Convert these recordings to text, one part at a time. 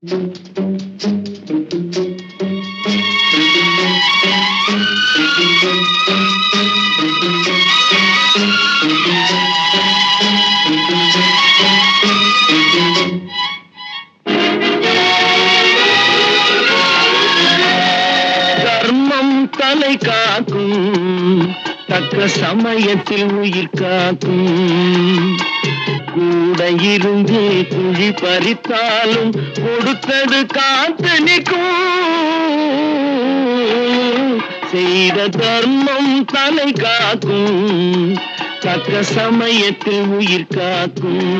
தர்மம் தலை காக்கும், தக்க சமயத்தில் உயிர் காக்கும். கூட இருந்து குழி பறித்தாலும் கொடுத்தது காத்து நிற்கும். செய்த தர்மம் தலை காக்கும், தக்க சமயத்தில் உயிர் காக்கும்.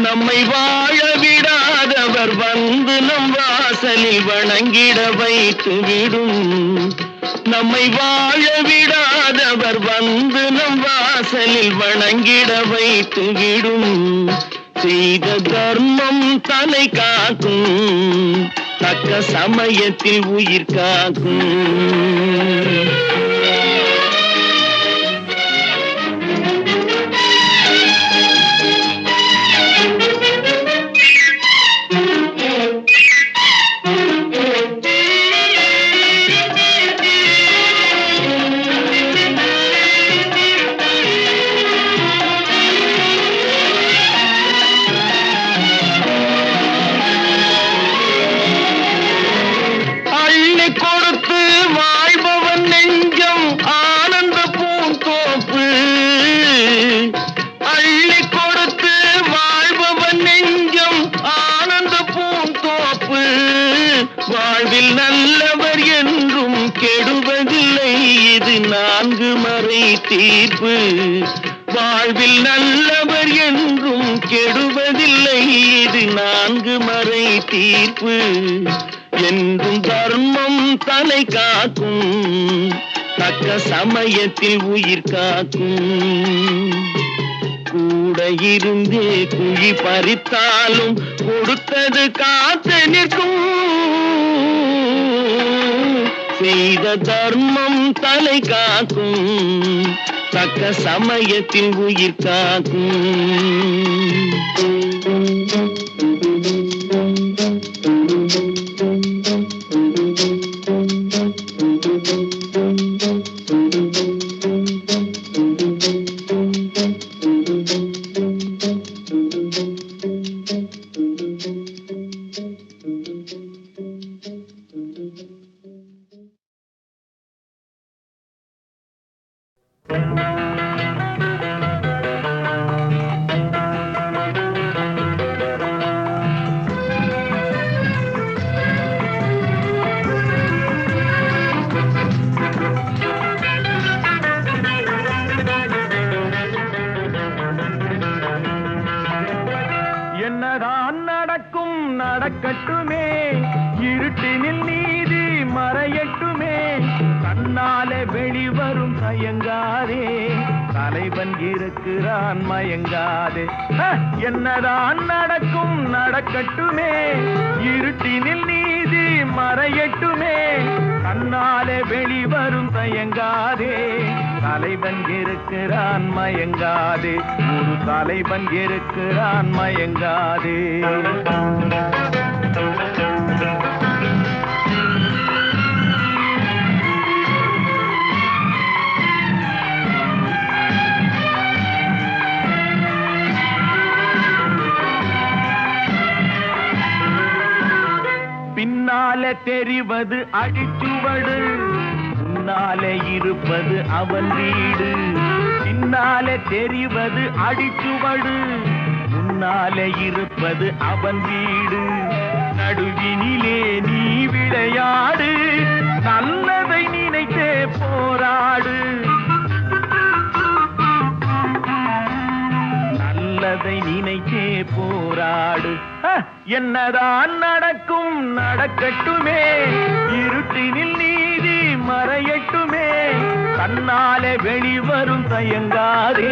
நம்மை வாழ விடாதவர் வந்து நம் வாசலில் வணங்கிட வைத்து விடும். நம்மை வாழ விடாதவர் வந்து நம் வாசலில் வணங்கிட வைத்து விடும். செய்த தர்மம் தலை காக்கும், தக்க சமயத்தில் உயிர் காக்கும். கொடுத்து வாழ்பவன் நெஞ்சம் ஆனந்த பூந்தோப்பு. அள்ளி கொடுத்து வாழ்பவன் நெஞ்சம் ஆனந்த பூந்தோப்பு. வாழ்வில் நல்லவர் என்றும் கெடுவதில்லை, இது 4 மறை தீர்ப்பு. வாழ்வில் நல்லவர் என்றும் கெடுவதில்லை, இது 4 மறை தீர்ப்பு. என்றும் தர்மம் தலை காக்கும், தக்க சமயத்தில் உயிர் காக்கும். கூட இருந்தே குழி பறித்தாலும் கொடுத்தது காத்து நிற்கும். செய்த தர்மம் தலை காக்கும், தக்க சமயத்தில் உயிர் காக்கும். என்னதான் நடக்கும் நடக்கட்டுமே, இருட்டினில் நீதி மறையட்டுமே. கண்ணாலே வெளிவரும் தயங்காதே, தலைவன் இருக்கிறான் மயங்காதே. என்னதான் நடக்கும் நடக்கட்டுமே, இருட்டினில் நீதி மறையட்டுமே. கண்ணாலே வெளிவரும் தயங்காதே, தலைவன் இருக்கிறான் மயங்காதே. ஒரு தலைவன் இருக்கிறான் மயங்காதே. பின்னாலே தெரிவது அடிச்சுவடு, முன்னாலே இருப்பது அவன் வீடு. பின்னாலே தெரிவது அடிச்சுவடு, முன்னாலே இருப்பது அவன் வீடு. நடுவினிலே நீ விளையாடு, என்னதான் நடக்கும் நடக்கட்டுமே, இருட்டினில் நீதி மறையட்டுமே, தன்னாலே வெளிவரும் தயங்காதே,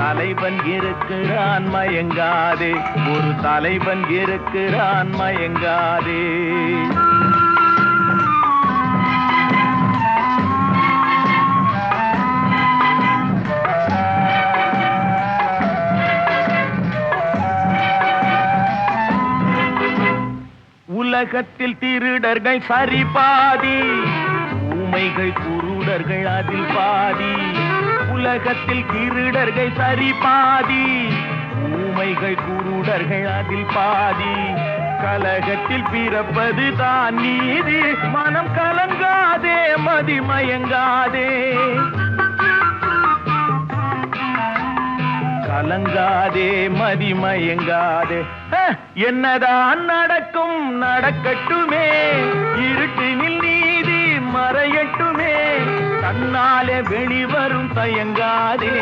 தலைவன் இருக்கிறான் மயங்காதே, ஒரு தலைவன் இருக்கிறான் மயங்காதே. உலகத்தில் திருடர்கள் சரி பாதி, ஊமைகள் குருடர்கள் அதில் பாதி. உலகத்தில் திருடர்கள் சரி பாதி, ஊமைகள் குருடர்கள் அதில் பாதி. கலகத்தில் பிறப்பது தான் நீதி, மனம் கலங்காதே மதிமயங்காதே, கலங்காதே மதிமயங்காதே. என்னதான் நடக்கும் நடக்கட்டுமே, இருட்டினில் நீதி மறையட்டுமே, தன்னாலே வெளிவரும் தயங்காதே,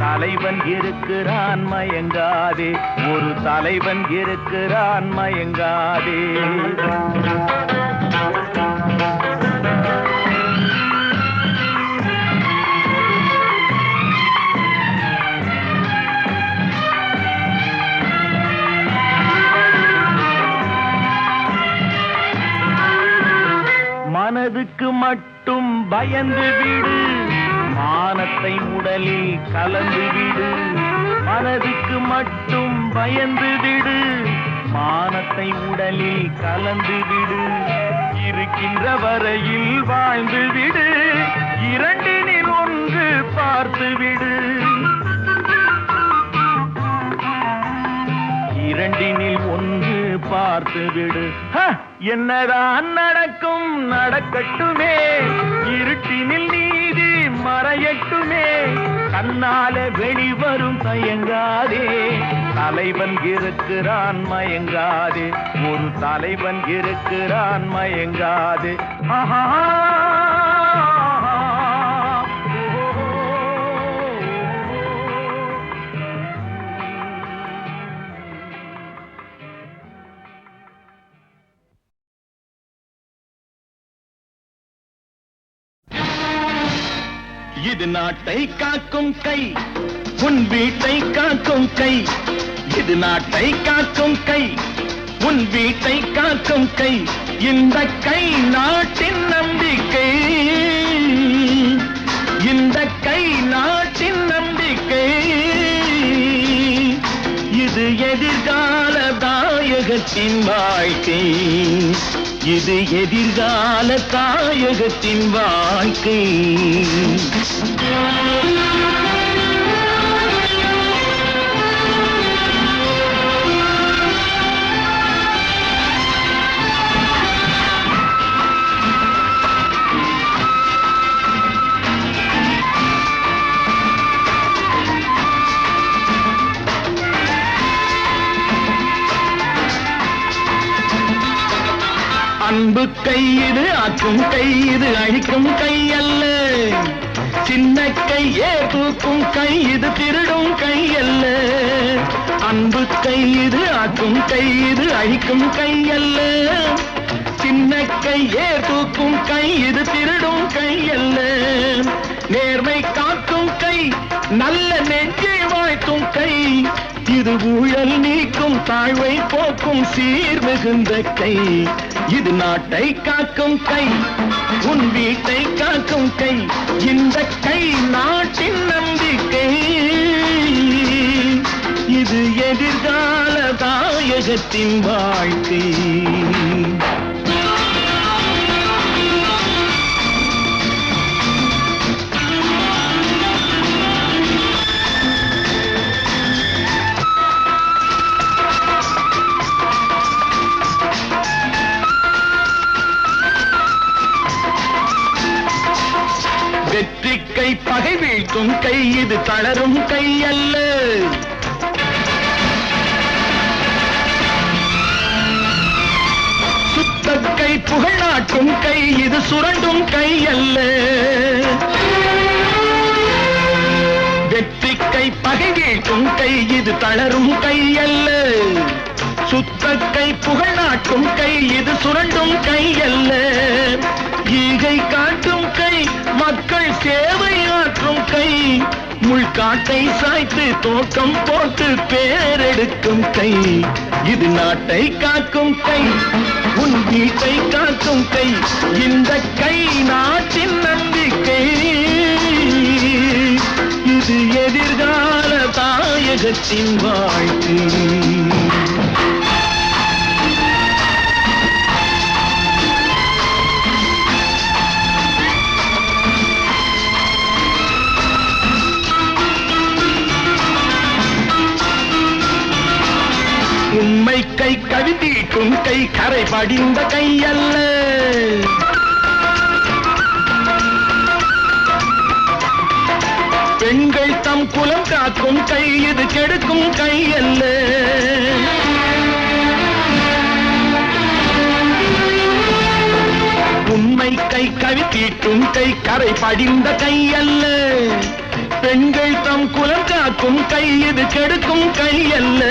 தலைவன் இருக்கிறான் மயங்காதே, ஒரு தலைவன் இருக்கிறான் மயங்காதே. மனதுக்கு மட்டும் பயந்து விடு, மானத்தை உடலில் கலந்து விடு. மனதுக்கு மட்டும் பயந்து விடு, மானத்தை உடலில் கலந்து விடு. இருக்கின்ற வரையில் வாழ்ந்து விடு, இரண்டினில் ஒன்று பார்த்து விடு, இரண்டினில் ஒன்று பார்த்து விடு. என்னதான் நடக்கும் நடக்கட்டுமே, இருட்டினில் நீதி மறையட்டுமே, தன்னாலே வெளிவரும் தயங்காதே, தலைவன் இருக்கிறான் மயங்காதே, ஒரு தலைவன் இருக்கிறான் மயங்காதே. ஆஹா இது நாட்டை காக்கும் கை, உன் வீட்டை காக்கும் கை. இது நாட்டை காக்கும் கை, உன் வீட்டை காக்கும் கை. இந்த கை நாட்டின் நம்பிக்கை, இந்த கை நாட்டின் நம்பிக்கை. இது எதிர்கால தாயகத்தின் வாழ்க்கை, இது எதிர்கால தாயகத்தின் வாழ்க்கை. அன்பு கை இது, ஆக்கும் கை இது, அழிக்கும் கை அல்ல. சின்ன கையே தூக்கும் கை இது, திருடும் கை அல்ல. அன்பு கை இது, ஆக்கும் கை இது, அழிக்கும் கை அல்ல. சின்ன கையே தூக்கும் கை இது, திருடும் கை அல்ல. நேர்மை காக்கும் கை, நல்ல நெஞ்சை வாழ்த்தும் கை. இது ஊழல் நீக்கும், தாழ்வை போக்கும், சீர் மிகுந்த கை. இது நாட்டை காக்கும் கை, உன் வீட்டை காக்கும் கை. இந்த கை நாட்டின் நம்பிக்கை, இது எதிர்கால தாயகத்தின் வாழ்க்கை. வெற்றி கை பகை வீழ்த்தும் கை, இது தளரும் கை அல்ல. சுத்த கை புகழ் நாட்டும் கை, இது சுரண்டும் கை அல்ல. வெற்றி கை பகை வீழ்த்தும் கை, இது தளரும் கை அல்ல. சுத்த கை புகழ் நாட்டும் கை இது சுரண்டும் கை அல்ல. ஈகை காட்டும் கை மக்கள் சேவை ஆற்றும் கை. முள்காட்டை சாய்த்து தோட்டம் போட்டு பேரெடுக்கும் கை இது நாட்டை காக்கும் கை. உன் வீட்டை காக்கும் கை இந்த கை நாட்டின் நம்பிக்கை. இது எதிர்கால தாயகத்தின் வாழ்க்கை. உண்மை கை கவிதீட்டும் கை கரை படிந்த கை அல்ல. பெண்கள் தம் குலம் காக்கும் கை இது கெடுக்கும் கை அல்ல. உண்மை கை கவிதீட்டும் கை கரை படிந்த கை அல்ல. பெண்கள் தம் குலம் காக்கும் கை இது கெடுக்கும் கை அல்ல.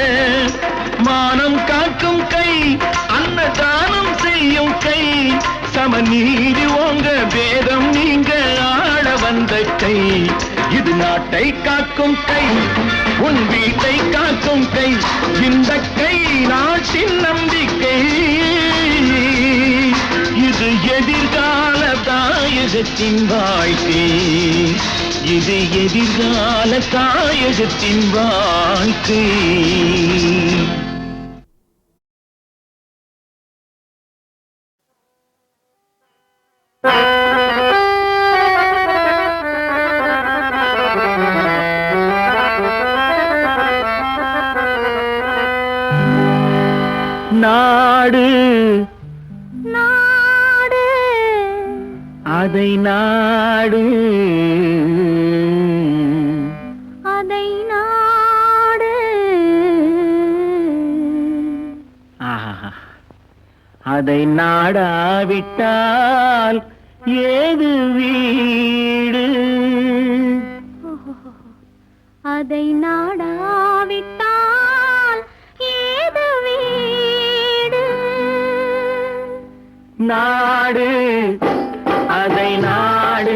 மானம் காக்கும் கை அன்னதானம் செய்யும் கை. சமநீதி ஓங்க வேதம் நீங்க ஆள வந்த கை இது நாட்டை காக்கும் கை. உன் வீட்டை காக்கும் கை இந்த கை நாட்டின் நம்பிக்கை. இது எதிர்கால தாயகத்தின் வாழ்க்கை. இது எதிர்கால தாயகத்தின் வாழ்க்கை. நாடு நாடு அதை நாடு அதை நாடு. அதை நாடாவிட்டால் ஏது வீடு. அதை நாடாவிட்டால் ஏது வீடு. நாடு அதை நாடு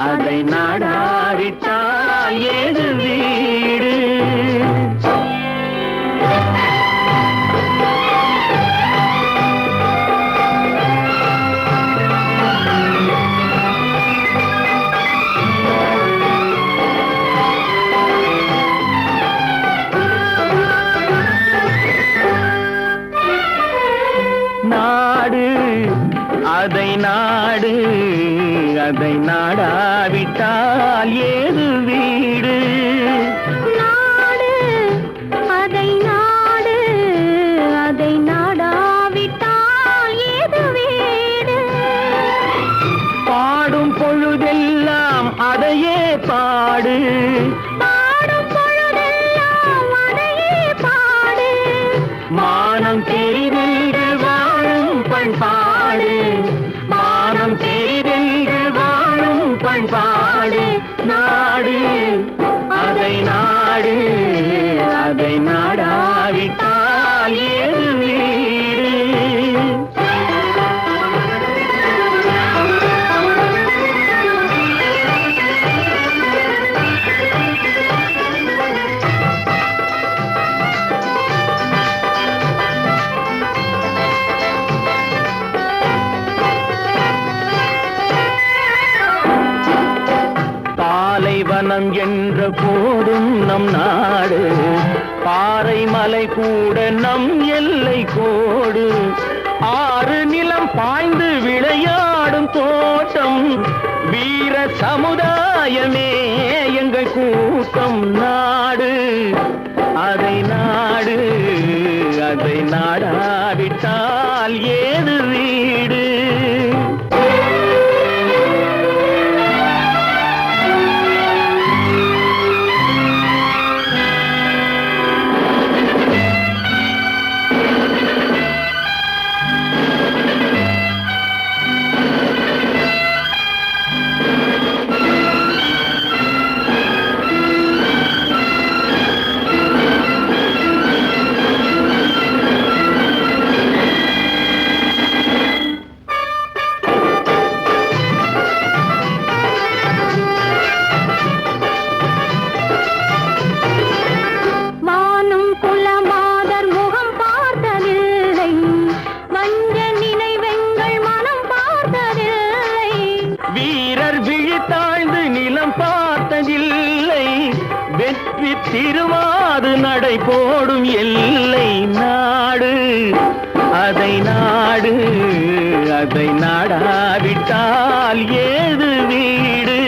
அதை நாடாவிட்டால் ஏது வீடு. நாடு அதை நாடு அதை நாடாவிட்டால் ஏது வீடு. நாடு அதை நாடு அதை நாடாவிட்டால் ஏது வீடு. பாடும் பொழுதெல்லாம் அதையே பாடு. பாடும் பொழுதெல்லாம் அதையே பாடு. மானம் தெரிதென்று வாழும் பண்பாடு. மானம் தெரிதென்று வாழும் பண்பாடு. நாடு அதை நாடு அதை நாடாவிட்டால் ஏது வீடு. பாலைவனம் என்ற போதும் நம் நாடு. பாறை மலை கூட நம் எல்லை கோடு. ஆறு நிலம் பாய்ந்து விளையாடும் தோட்டம். வீர சமுதாயமே எங்கள் கூட்டம். நாடு அதை நாடு அதை நாடாவிட்டால் ஏது வீடு. திருமாது நடை போடும் எல்லை நாடு அதை நாடு அதை நாடாவிட்டால் ஏது வீடு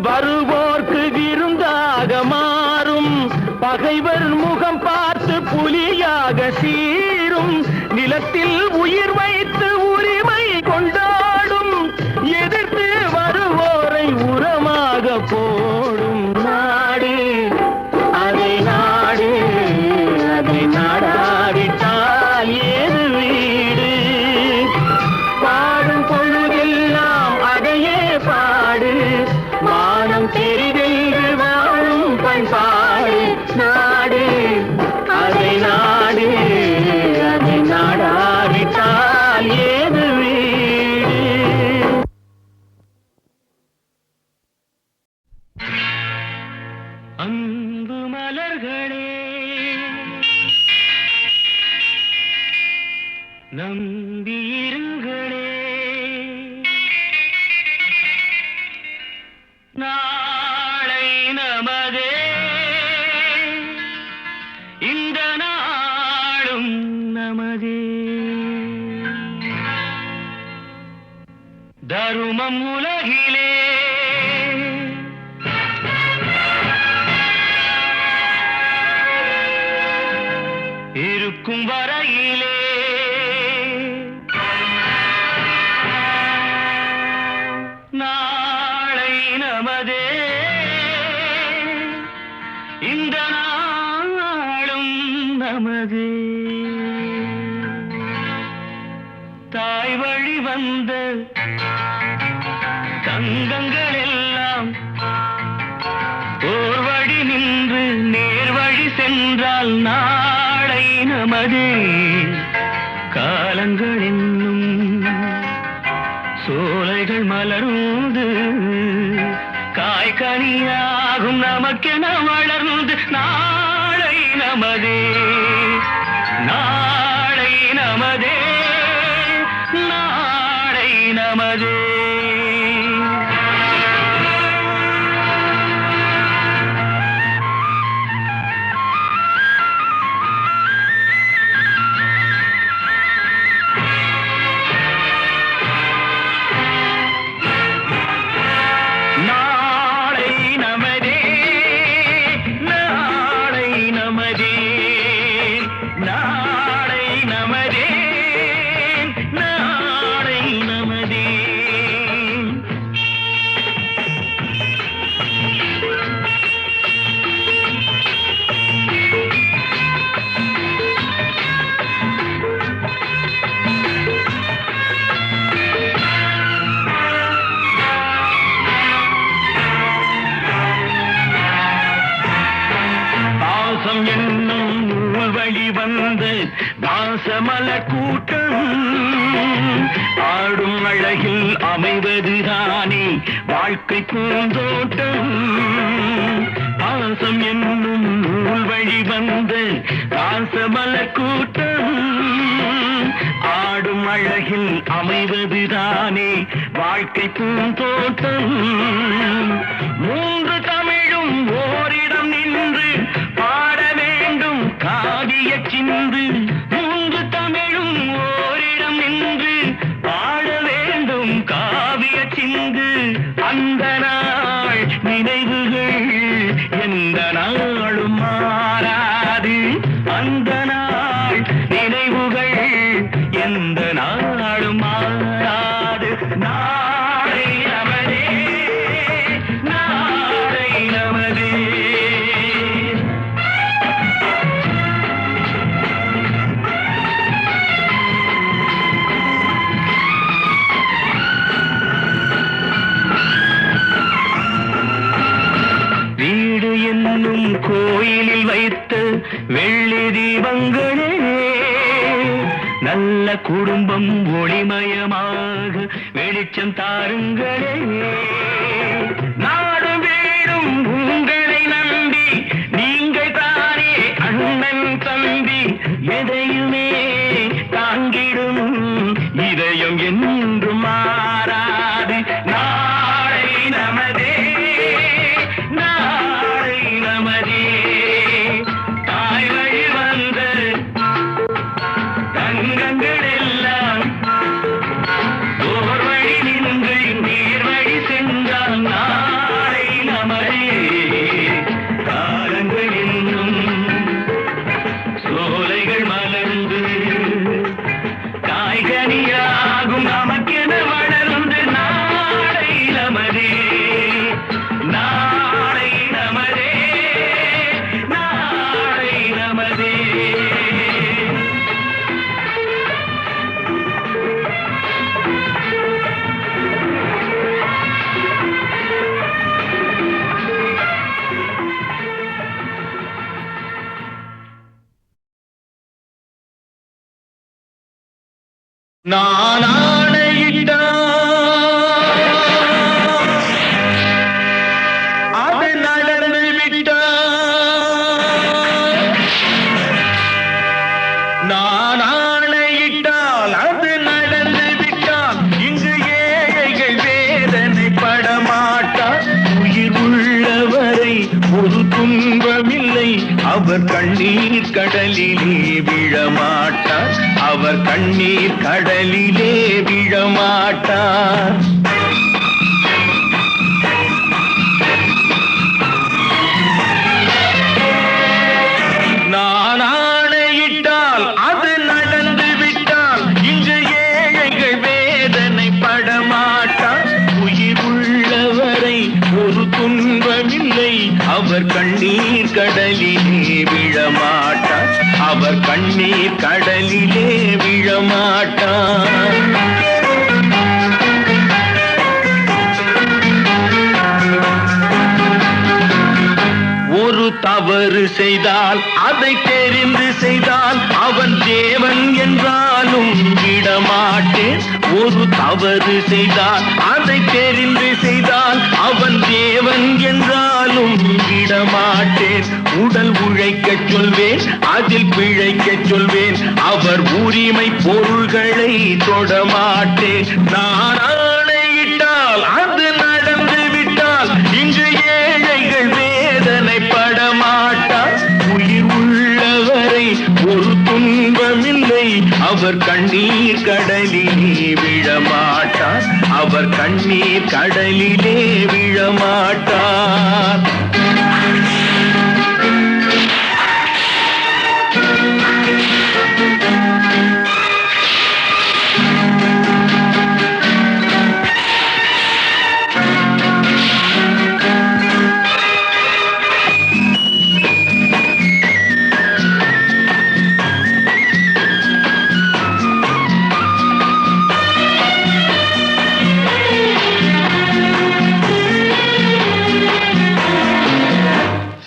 வருவோர்க்கு விருந்தாக மாறும் பகைவர் முகம் பார்த்து புலியாக சீரும் நிலத்தில் உயிர் வைத்து உரிமை கொண்டாடும் எதிர்த்து வருவோரை உரமாக போடும் நாடு அதை நாடு அதை நாடாவிட்டால் ஏது வீடு பாடும் பொழுதெல்லாம் அதையே பாடு வானம் தெரிவென்று வாழும் பண்பாடு நாடு அதை நாடு அதை நாடாவிட்டால் ஏது வீடு அன்பு மலர்களே நம்பியிருங்களே நாளை நமதே இந்த நாளும் நமதே தருமம் உலகிலே இருக்கும் வரையிலே நாளை நமதே இந்த நாளும் நமதே தாய் வழி வந்த தங்கங்கள் எல்லாம் ஓர் வழி நின்று நேர் வழி சென்றால் நாளை நமதே காலங்கள் என்னும் சோலைகள் மலர்ந்து காய்கனியாகும் நமக்கென வளர்ந்து நாளை நமதே நாளை நமதே நாளை நமதே வாசமலர் கூட்டம் ஆடும் அழகில் அமைவதுதானே வாழ்க்கை பூந்தோட்டம் பாசம் என்னும் நூல் வழி வந்த வாசமலர் கூட்டம் ஆடும் அழகில் அமைவதுதானே வாழ்க்கை பூந்தோட்டம் மூன்று தமிழும் ஓரிடம் நின்று பாட வேண்டும் காவிய சிந்து மூன்று தமிழும் ஓரிடம் நின்று பாட வேண்டும் காவிய சிந்து அந்த நாள் நினைவுகள் எந்த நாளும் மாறாது அந்த நாள் நினைவுகள் எந்த நாளும் மாறாது நாளை நமதே நாளை நமதே வெள்ளி தீபங்களே, நல்ல குடும்பம் ஒளிமயமாக வெளிச்சம் தாருங்களே. நாடு வீடும் உங்களை நம்பி, நீங்கள் தானே அண்ணன் தம்பி, எதையுமே தாங்கிடும் இதயம் என்றும் மாறாது. நாளை நமதே, நாளை நமதே. தாய் வழி வந்த தங்கங்கள் எல்லாம் ஓர் வழி நின்று நீர் வழி சென்றால் நாளை நமதே. காலங்கள் என்னும் சோலைகள் மலர்ந்து காய்கனியாகும் நமக்கென வளர்ந்து நாளை நமதே, நாளை நமதே, நாளை நமதே. நான் ஆணையிட்டால் அது நடந்து விட்டால், நான் ஆணையிட்டால் அது நடந்து விட்டால், இங்கு ஏழைகள் வேதனை படமாட்டார். உயிர் உள்ளவரை ஒரு துன்பமில்லை, அவர் கண்ணீர் கடலிலே விழமாட்டார், அவர் கண்ணீர் கடலிலே விழமாட்டார். நான் ஆணையிட்டால் அது நடந்து விட்டால், இங்கு ஏழைகள் வேதனை படமாட்டார். உயிர் உள்ளவரை ஒரு துன்பமில்லை, அவர் கண்ணீர் கடலிலே விழமாட்டார், அவர் கண்ணீர் கடலிலே விழமாட்டார். ஒரு தவறு செய்தால் அதை தெரிந்து செய்தால் அவன் தேவன் என்றாலும் விடமாட்டேன். ஒரு தவறு செய்தால் அதை தெரிந்து செய்தால் அவன் தேவன் என்றாலும் விடமாட்டேன். உடல் உழைக்கச் சொல்வேன், அதில் பிழைக்கச் சொல்வேன், அவர் உரிமை பொருள்களை தொடமாட்டேன். நான் ஆணையிட்டால் அது நடந்து விட்டால், இங்கு ஏழைகள் வேதனை படமாட்டார். உயிர் உள்ளவரை ஒரு துன்பமில்லை, அவர் கண்ணீர் கடலிலே விழமாட்டார், அவர் கண்ணீர் கடலிலே விழமாட்டார்.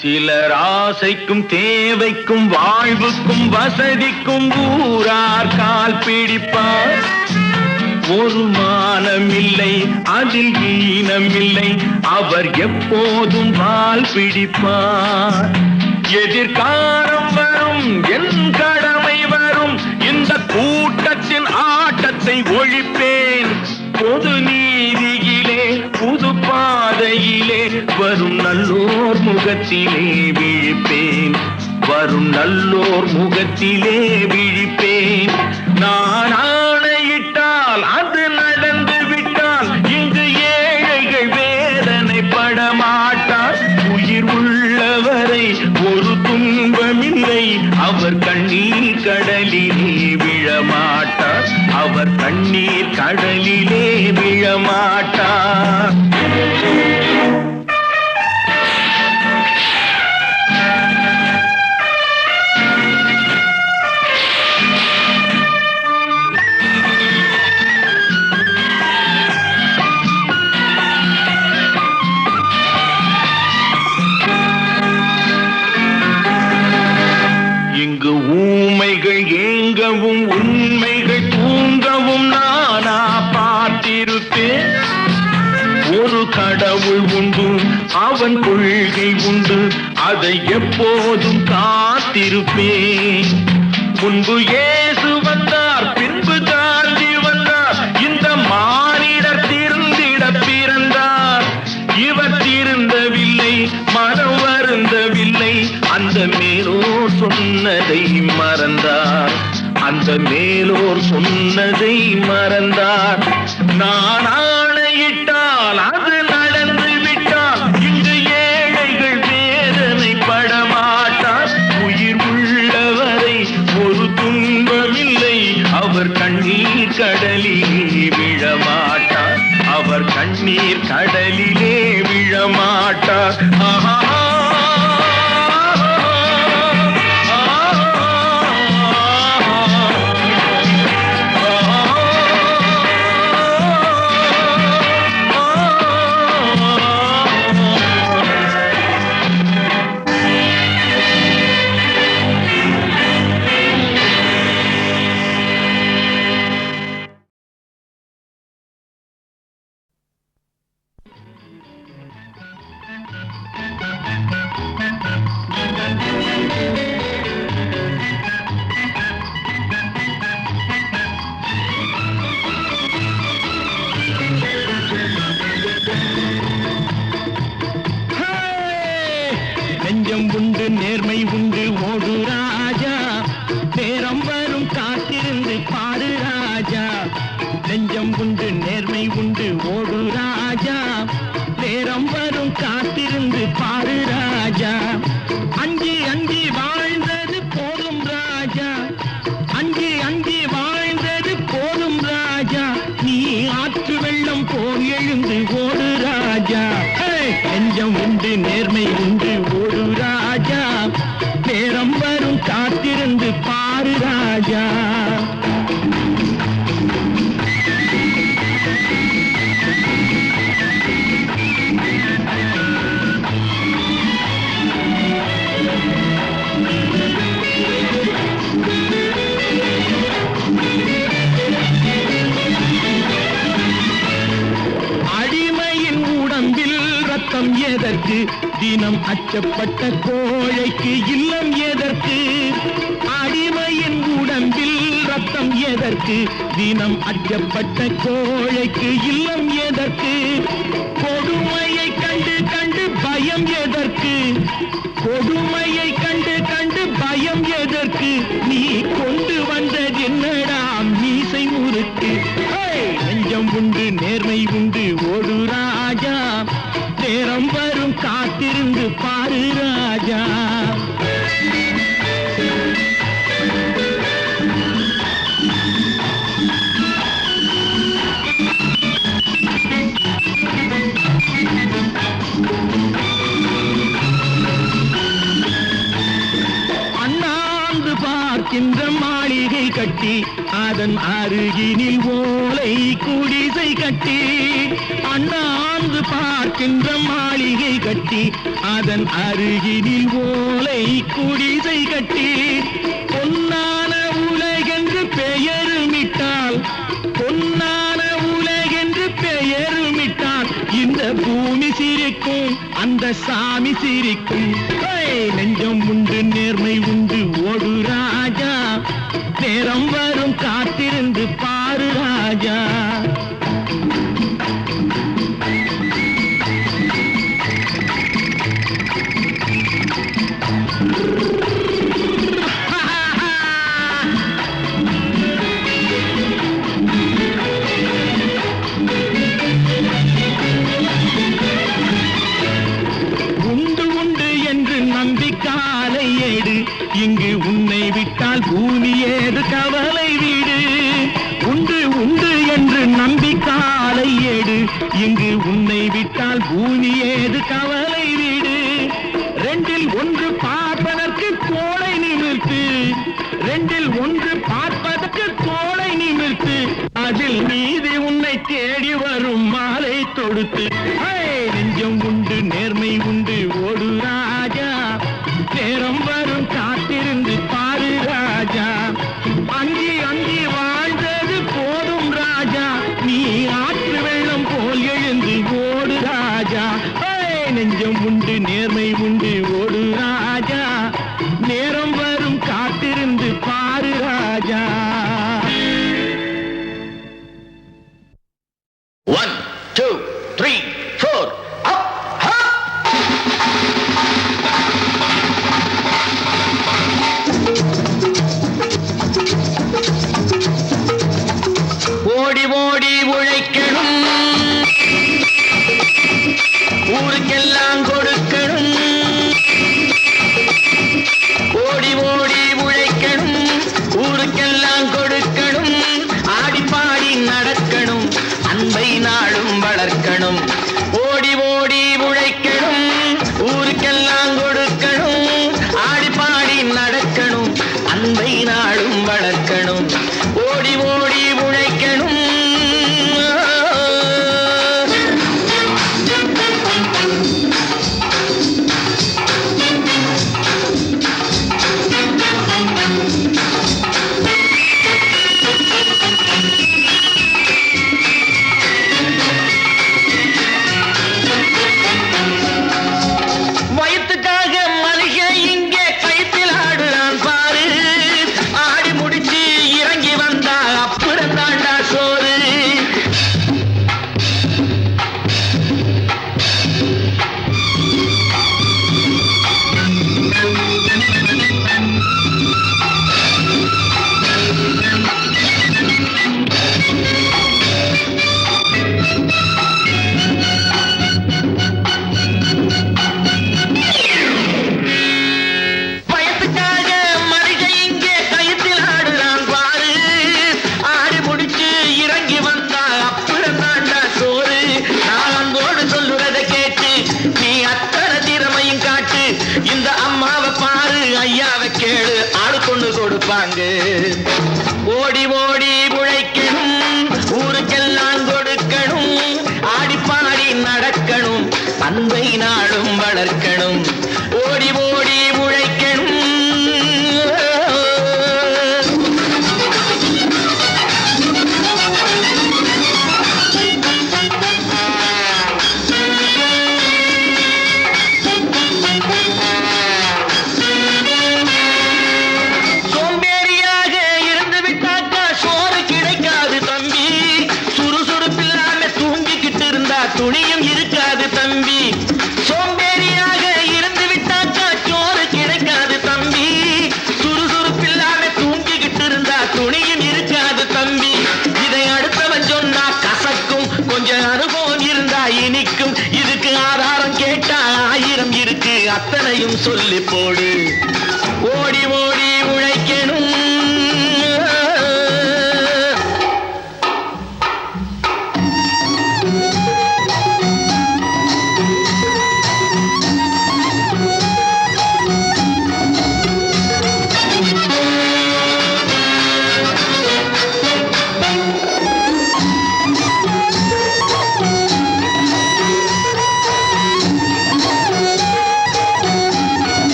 சிலர் ஆசைக்கும் தேவைக்கும் வாழ்வுக்கும் வசதிக்கும் ஊரார் கால் பிடிப்பார். ஒரு மானமில்லை, அதில் ஈனமில்லை, அவர் எப்போதும் வால் பிடிப்பார். எதிர்காலம் வரும், என் கடமை வரும், இந்த கூட்டத்தின் ஆட்டத்தை ஒழிப்பேன். பொது நீதியிலே புது பாதையிலே வரும் நல்லோர் முகத்திலே விழிப்பேன், வரும் நல்லோர் முகத்திலே விழிப்பேன். நான் ஆணையிட்டால் அது நடந்து விட்டால், இங்கு ஏழைகள் வேதனை படமாட்டார். உயிர் உள்ளவரை ஒரு துன்பமில்லை, அவர் கண்ணீர் கடலிலே விழமாட்டார், அவர் கண்ணீர் கடலிலே விழமாட்டார். இங்கு ஊமைகள் ஏங்கவும் உண்மைகள் தூங்கவும் நானா பார்த்திருப்பேன். ஒரு கடவுள் உண்டு, அவன் கொள்கை உண்டு, அதை எப்போதும் காத்திருப்பேன். முன்பு இயேசு வந்தார், பின்பு காந்தி வந்தார், இந்த மானிடர் திருந்திட பிறந்தார். இவர் திருந்தவில்லை, மனம் வருந்தவில்லை, அந்த மேலோர் சொன்னதை மறந்தார். அந்த மேலோர் சொன்னதை மறந்தார். நான் ஆணையிட்டால் அது நடந்து விட்டால் இங்கு ஏழைகள் வேதனை படமாட்டார். உயிர் உள்ளவரை ஒரு துன்பமில்லை, அவர் கண்ணீர் கடலிலே விழமாட்டார். அவர் கண்ணீர் கடலிலே விழமாட்டார். ஆஹா. நெஞ்சம் உண்டு, நேர்மை உண்டு, ஓடு ராஜா, நேரம் வரும் காத்திருந்து பாரு ராஜா. நெஞ்சம் உண்டு, நேர்மை உண்டு, ஓடு ராஜா, நேரம் வரும் காத்திருந்து பாரு ராஜா. அஞ்சி அஞ்சி வாழ்ந்தது போதும் ராஜா, அஞ்சி அஞ்சி வாழ்ந்தது போதும் ராஜா, நீ ஆற்று வெள்ளம் போல் எழுந்து ஓடு ராஜா. நெஞ்சம் உண்டு, நேர்மை உண்டு, ஓடு ராஜா, நேரம் வரும் காத்திருந்து பாரு ராஜா. அடிமையின் உடம்பில் ரத்தம் எதற்கு, தினம் அச்சப்பட்ட கோழைக்கு இல்லம் எதற்கு. அடிமையின் உடம்பில் ரத்தம் எதற்கு, தினம் அச்சப்பட்ட கோழைக்கு இல்லம் எதற்கு. கொடுமையை கண்டு கண்டு பயம் எதற்கு, கொடுமையை கண்டு கண்டு பயம் எதற்கு. நீ கொண்டு வந்தது என்னடா மீசை முறுக்கு. நெஞ்சம் உண்டு, நேர்மை உண்டு, ஓடு ராஜா, நேரம் வரும் காத்திருந்து பாரு ராஜா. அண்ணாந்து பார்க்கின்ற மாளிகை கட்டி, அதன் அருகினில் ஓலை குடிசை கட்டி. அண்ணாந்து பார்க்கின்ற மாளிகை கட்டி, அதன் அருகினில் ஓலை குடிசை கட்டி. பொன்னான உலகென்று பெயருமிட்டால், பொன்னான உலகென்று பெயருமிட்டால் இந்த பூமி சிரிக்கும், அந்த சாமி சிரிக்கும். நெஞ்சம் உண்டு, நேர்மை உண்டு, ஓடு ராஜா, நேரம் வரும் காத்திருந்து பாரு ராஜா. உண்டு உண்டு என்று நம்பிக்காலை ஏடு, இங்கு உன்னை விட்டால் பூமி ஏது கவலை வீடு. உண்டு உண்டு என்று நம்பிக்காலை ஏடு, இங்கு உன்னை விட்டால் பூமி ஏது கவலை வீடு. ரெண்டில் ஒன்று பார்ப்பதற்கு கோளை நிமிர்த்து, ரெண்டில் ஒன்று பார்ப்பதற்கு கோளை நிமிர்த்து, அதில் நீதி உன்னை தேடி வரும் மாலை தொடுத்து. நெஞ்சம் உண்டு, நேர்மை உண்டு, ஓடு ராஜா, நேரம் வரும் காத்திருந்து பாரு பொண்ணு கொடுப்பாங்க. ஓடி ஓடி உழைக்கணும், ஊருக்கெல்லாம் கொடுக்கணும், ஆடிப்பாடி நடக்கணும், அன்பை நாளும் வளர்க்கணும். ஓடி ஓடி உழைக்கணும். சோம்பேறியாக இருந்து விட்டாக்கா சோறு கிடைக்காது தம்பி. சுறுசுறுப்பில்லாம தூங்கிக்கிட்டு இருந்தா துணியும் இருக்காது தம்பி. சோம்பேறியாக இருந்து விட்டாக்கா சோறு கிடைக்காது தம்பி. சுறுசுறுப்பில்லாம தூங்கிக்கிட்டு இருந்தா துணியும் இருக்காது தம்பி. இதை அடுத்தவன் சொன்னா கசக்கும், கொஞ்சம் அனுபவம் இருந்தா இனிக்கும். இதுக்கு ஆதாரம் கேட்டா 1000 இருக்கு, அத்தனையும் சொல்லி போடு. ஓடி ஓடி உழைக்கணும்.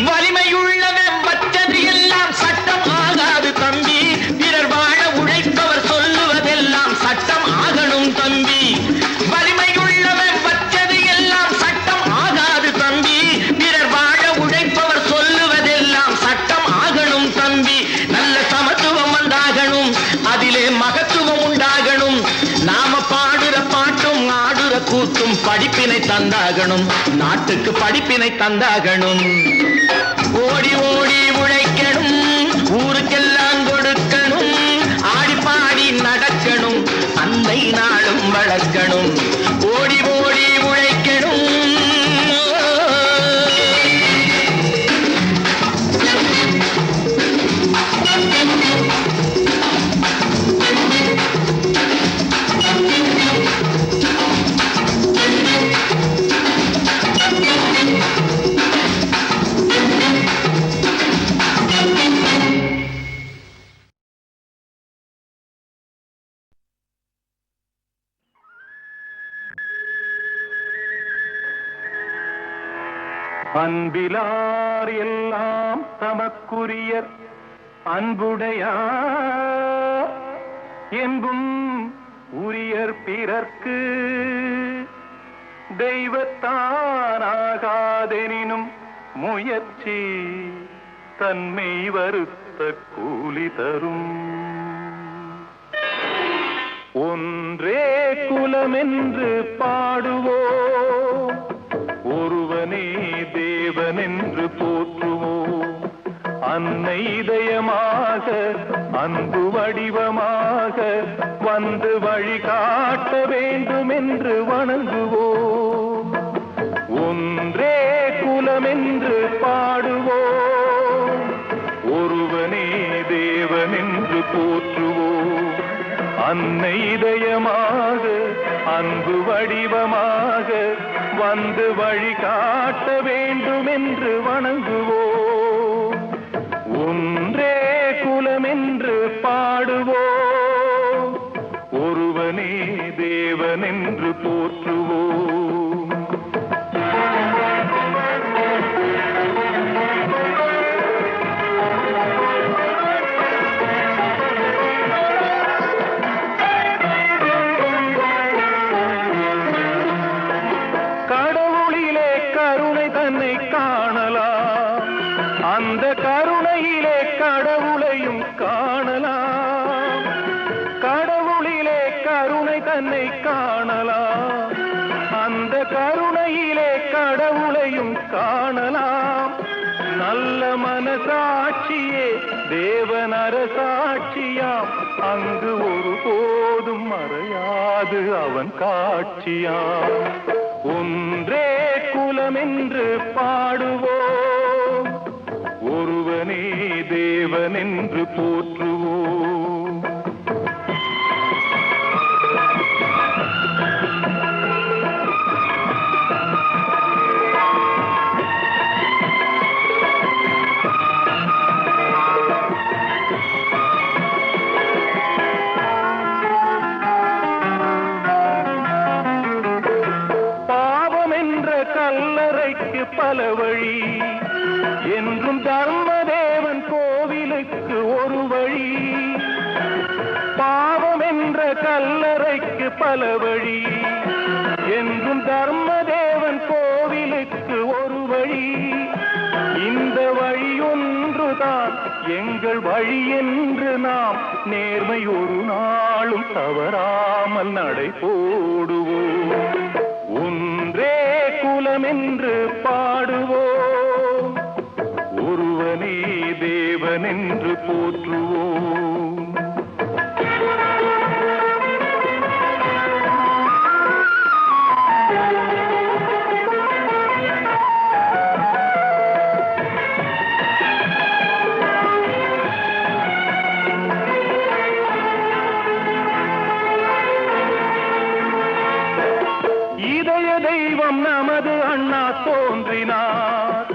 வலிமையுள்ளவன் வச்சது எல்லாம் சட்டம் ஆகாது தம்பி. பிறர் வாழ உழைப்பவர் சொல்லுவதெல்லாம் சட்டம் ஆகணும் தம்பி. வலிமையுள்ளவன் வச்சது எல்லாம் சட்டம் ஆகாது தம்பி. பிறர் வாழ உழைப்பவர் சொல்லுவதெல்லாம் சட்டம் ஆகணும் தம்பி. நல்ல சமத்துவம் வந்தாகணும், அதிலே மகத்துவம் உண்டாகணும். நாம பாடுற பாட்டும் ஆடுற கூத்தும் படிப்பினை தந்தாகணும், நாட்டுக்கு படிப்பினை தந்தாகணும். ஓடி ஓடி உழைக்கணும், ஊருக்கெல்லாம் கொடுக்கணும், ஆடிப்பாடி நடக்கணும், அன்பை நாளும் வளர்க்கணும். ஓடி ஓடி உழைக்கணும். அன்பிலார் எல்லாம் தமக்குரியர் அன்புடையார் என்பும் உரியர் பிறர்க்கு தெய்வத்தானாகாதெனினும் முயற்சி தன்மை வருத்த கூலி தரும். ஒன்றே குலமென்று பாடுவோம், ஒருவனே தேவனென்று போற்றுவோம். அன்னை இதயமாக அன்பு வடிவமாக வந்து வழிகாட்ட வேண்டும் என்று வணங்குவோம். ஒன்றே குலமென்று பாடுவோம், ஒருவனே தேவனென்று போற்றுவோம். அன்னை இதயமாக அன்பு வடிவமாக வந்து வழிகாட்ட வேண்டும் என்று வணங்குவோம். ஒன்றே குலமென்று பாடுவோம், ஒருவனே தேவனென்று போற்றுவோம். கடவுளிலே கருணை தன்னை காணலாம், அந்த கருணையிலே கடவுளையும் காணலாம். கடவுளிலே கருணை தன்னை காணலாம், அந்த கருணையிலே கடவுளையும் காணலாம். நல்ல மனசாட்சியே தேவன் அரசாட்சியாம், அங்கு ஒருபோதும் மறையாது அவன் காட்சியாம். ஒன்றே குலமென்று பாடுவோம், ஒருவனே தேவனென்று போற்றுவோம். கல்லறைக்கு பல வழி, என்றும் தர்மதேவன் கோவிலுக்கு ஒரு வழி. பாவம் என்ற கல்லறைக்கு பல வழி, என்றும் தர்மதேவன் கோவிலுக்கு ஒரு வழி. இந்த வழி ஒன்றுதான் எங்கள் வழி என்று நாம் நேர்மை ஒரு நாளும் தவறாமல் நடை போடுவோம். ஒன்றே குலம் என்று பாடுவோம், ஒருவனே தேவன் என்று போற்றுவோம். தெய்வம் நமது அண்ணா தோன்றினார்,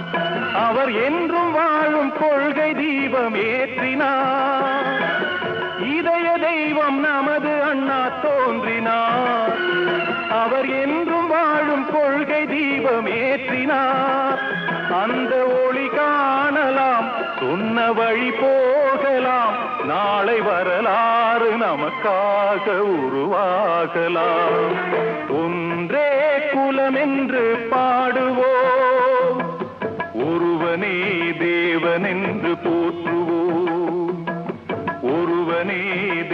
அவர் என்றும் வாழும் கொள்கை தீபம் ஏற்றினார். இதய தெய்வம் நமது அண்ணா தோன்றினார், அவர் என்றும் வாழும் கொள்கை தீபம் ஏற்றினார். அந்த ஒளி காணலாம், சொன்ன வழி போகலாம், நாளை வரலாறு நமக்காக உருவாகலாம். ஒன்றே குலம் என்று பாடுவோம், ஒருவனே தேவன் என்று போற்றுவோம், ஒருவனே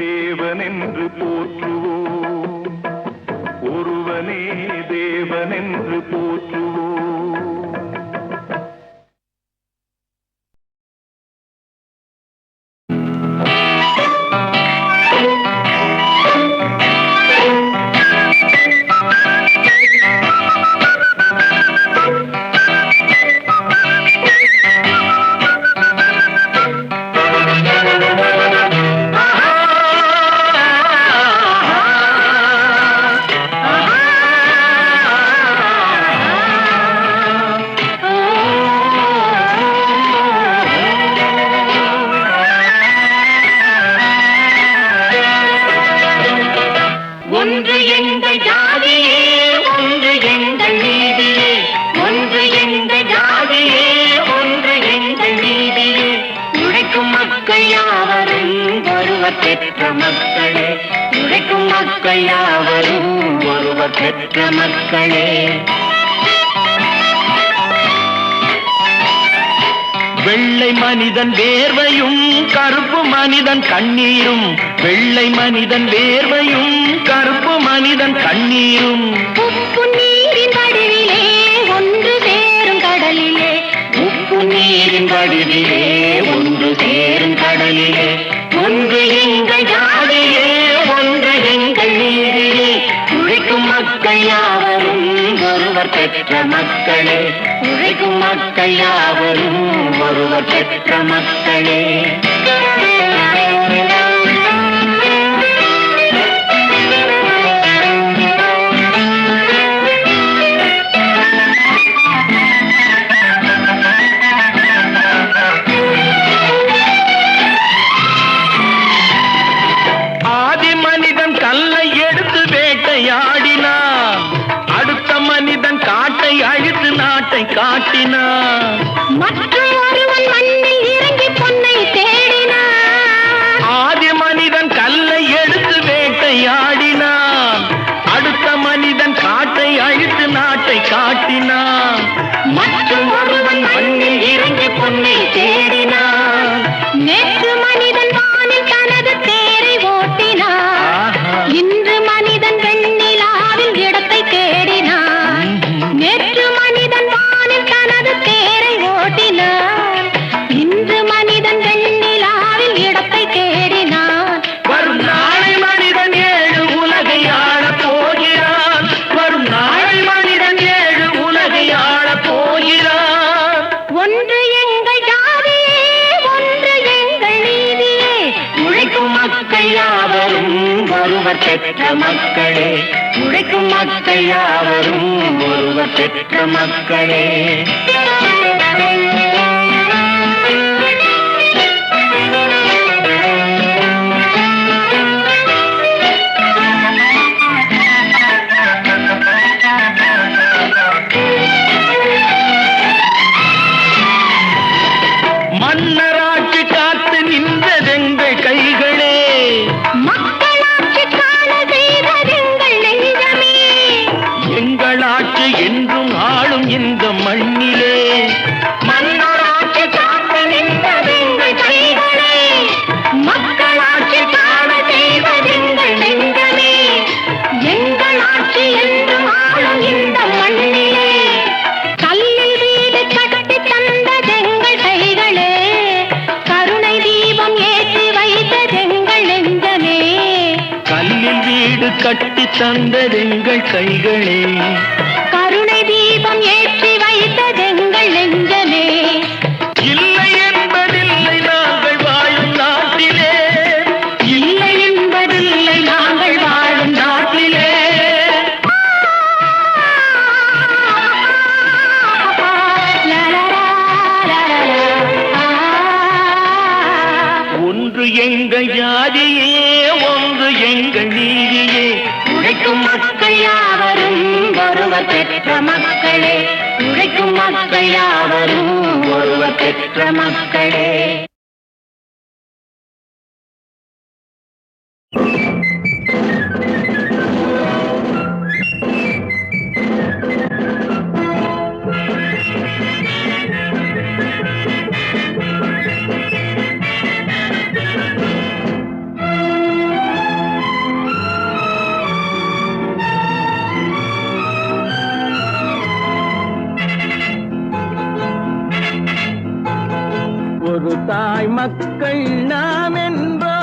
தேவன் என்று போற்றுவோம், ஒருவனே தேவன் என்று போற்றுவோம். பெற்ற மக்களே, உழைக்கும் மக்கள் யாவரும் ஒருவர் பெற்ற மக்களே. வெள்ளை மனிதன் வேர்வையும் கருப்பு மனிதன் கண்ணீரும், வெள்ளை மனிதன் வேர்வையும் கருப்பு மனிதன் கண்ணீரும். உப்பு நீரின் வடிவிலே ஒன்று சேரும் கடலிலே, உப்பு நீரின் வடிவிலே ஒன்று சேரும் கடலிலே. ஒன்று எங்கள் ஜாதியே, ஒன்று எங்கள் நீதியே, உழைக்கும் மக்கள் யாவரும் ஒருவர் பெற்ற மக்களே, உழைக்கும் மக்கள் யாவரும் ஒருவர் பெற்ற மக்களே. காட்டினார், மற்றும் ஒருவன் மண்ணில் இறங்கி பொன்னை தேடினார். ஆதி மனிதன் கல்லை எடுத்து வேட்டையாடினான், அடுத்த மனிதன் காட்டை அழித்து நாட்டை காட்டினான். மற்றும் ஒருவன் மண்ணில் இறங்கி பொன்னை தேடினார். நேற்று மனிதன் வானில் தனது தேரை ஓட்டினார், இன்று மனிதன் வெண்ணிலாவில் இடத்தை தேடினார். நேற்று மனிதன் தனது தேரை ஓட்டினார், இன்று மனிதன் வெண்ணிலாவில் இடத்தை தேடினார். வரும் நாளை மனிதன் ஏழு உலகை ஆளப் போகிறான், வரும் நாளை மனிதன் ஏழு உலகை ஆளப் போகிறான். ஒன்று எங்கள் ஜாதியே, ஒன்று எங்கள் நீதியே, உழைக்கும் மக்கள் யாவரும் ஒருவர் பெற்ற மக்களே, உழைக்கும் மக்கள் யாவரும் ஒருவர் பெற்ற மக்களே. பெற்று என்றும் ஆளும் இந்த மண்ணிலே மன்னராட்சி காக்க நின்றதெங்கள் கைகளே, மக்களாட்சி காண செய்வதெங்கள் நெஞ்சமே. எங்கள் ஆட்சி என்றும் ஆளும் இந்த மண்ணிலே, கல்லில் வீடு கட்டி தந்ததெங்கள் கைகளே, கருணை தீபம் ஏற்றி வைத்ததெங்கள் நெஞ்சமே. கல்லில் வீடு கட்டி தந்ததெங்கள் கைகளே, கருணை தீபம் ஏற்றி வைத்ததெங்கள் நெஞ்சமே. இல்லை என்பதில்லை நாங்கள் வாழும் நாட்டிலே, இல்லை என்பதில்லை நாங்கள் வாழும் நாட்டிலே. ஒன்று எங்கள் ஜாதியே, ஒன்று எங்கள் நீதியே. உழைக்கும் மக்கள் யாவரும் ஒருவர் பெற்ற மக்களே, உழைக்கும் மக்கள் யாவரும் ஒருவர் பெற்ற மக்களே. ஒரு தாய் மக்கள் நாம் என்போம்,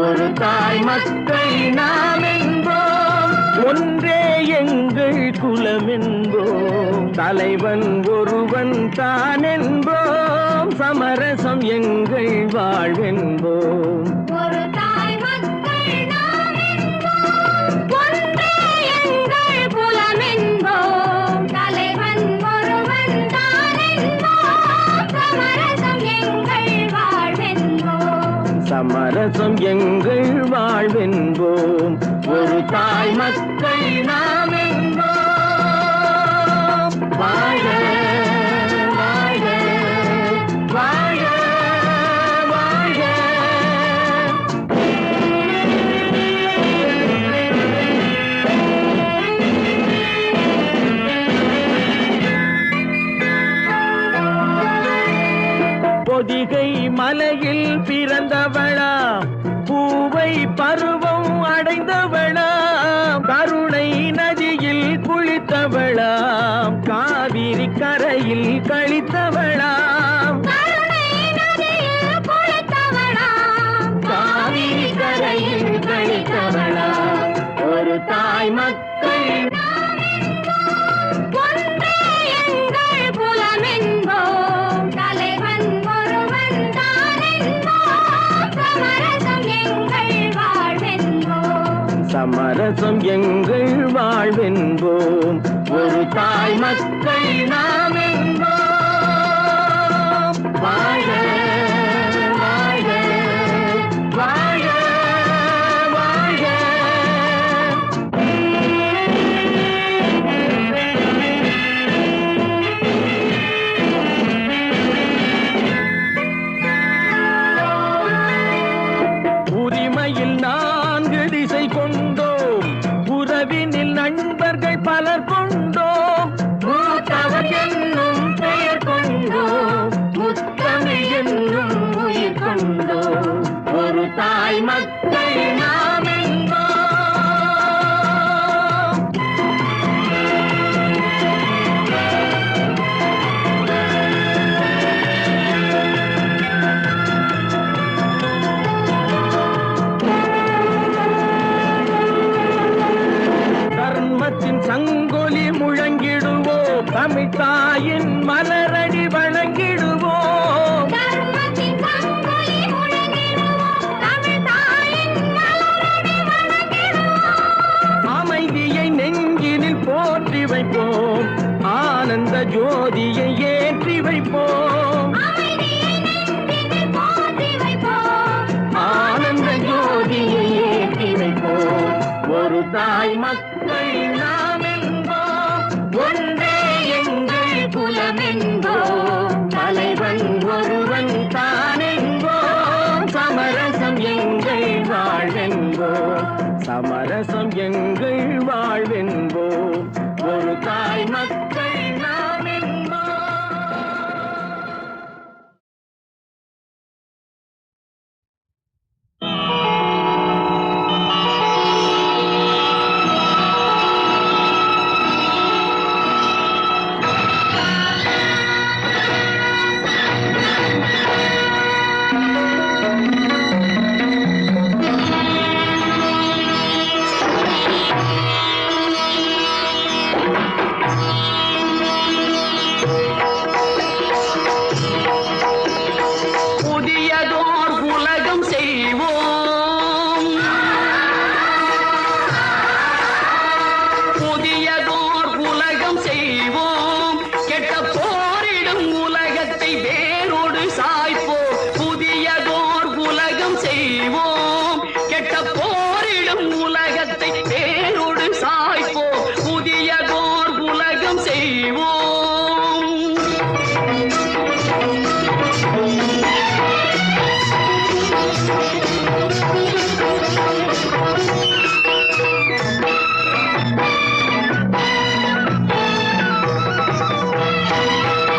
ஒரு தாய் மக்கள் நாம் என்போம், ஒன்றே எங்கள் குலம் என்போம், தலைவன் ஒருவன் தான் என்போம், சமரசம் எங்கள் வாழ்வென்போம். ஒரு தாய் மக்கள் நாம் என்போம், ஒன்றே எங்கள் குலம் என்போம், தலைவன் ஒருவன் தான் என்போம், சமரசம் எங்கள் வாழ்வென்போம். சமரசம் எங்கள் வாழ்வென்போம். ஒரு தாய் மக்கள் நாம் என்போம். வாழ வாழ வாழ வாழ. பொதிகை மலையில் பிறந்தவளா, பூவை பருவம் அடைந்தவளா, கருணை நதியில் குளித்தவளா, காவிரி கரையில் கழித்தவளா, கருணை நதியில் குளித்தவளாம், காவிரி கரையில் கழித்தவளா. ஒரு தாய் மக்கள் ஒன்றே எங்கள் குலம் என்போம், தலைவன் ஒருவன் தான் என்போம், சமரசம் எங்கள் வாழ்வென்போம். சமரசம் எங்கள் வாழ்வென்போம். ஒரு தாய் மக்கள் நாம் என்போம். வாழ வாழ வாழ வாழ. உரிமையில் 4 திசை கொண்டோம், உறவினில் நண்பர்கள் பலர் கொண்டோம், மூத்தவர் என்னும் பெயர் கொண்டோம், முத்தமிழ் என்னும் உயிர் கொண்டோம். ஒரு தாய் மக்கள் நாம் என்போம். தர்மத்தின் சங்கொலி முழங்கிடுவோம், தமிழ் தாயின் மலரடி வணங்கிடுவோம். தர்மத்தின் சங்கொலி முழங்கிடுவோம், தமிழ் தாயின் மலரடி வணங்கிடுவோம். அமைதியை நெஞ்சினில் போற்றி வைப்போம், ஆனந்த ஜோதியை ஏற்றி வைப்போம். அமைதியை நெஞ்சினில் போற்றி வைப்போம், ஆனந்த ஜோதியை ஏற்றி வைப்போம். ஒரு தாய் மக்கள் நாம் என்போம், ஒன்றே எங்கள் குலம் என்போம், தலைவன் ஒருவன் தான் என்போம், சமரசம் எங்கள் வாழ்வென்போம். சமரசம் எங்கள் வாழ்வென்போம். என்போம் ஒரு தாய் மக்கள் நாம் என்போம். புதியதோர் உலகம் செய்வோம், புதியதோர் உலகம் செய்வோம், கெட்ட போரிடும் உலகத்தை வேரோடு சாய்ப்போம். புதியதோர் உலகம் செய்வோம், கெட்ட போரிடும் உலகத்தை வேரோடு சாய்ப்போம். புதியதோர் உலகம் செய்வோம்.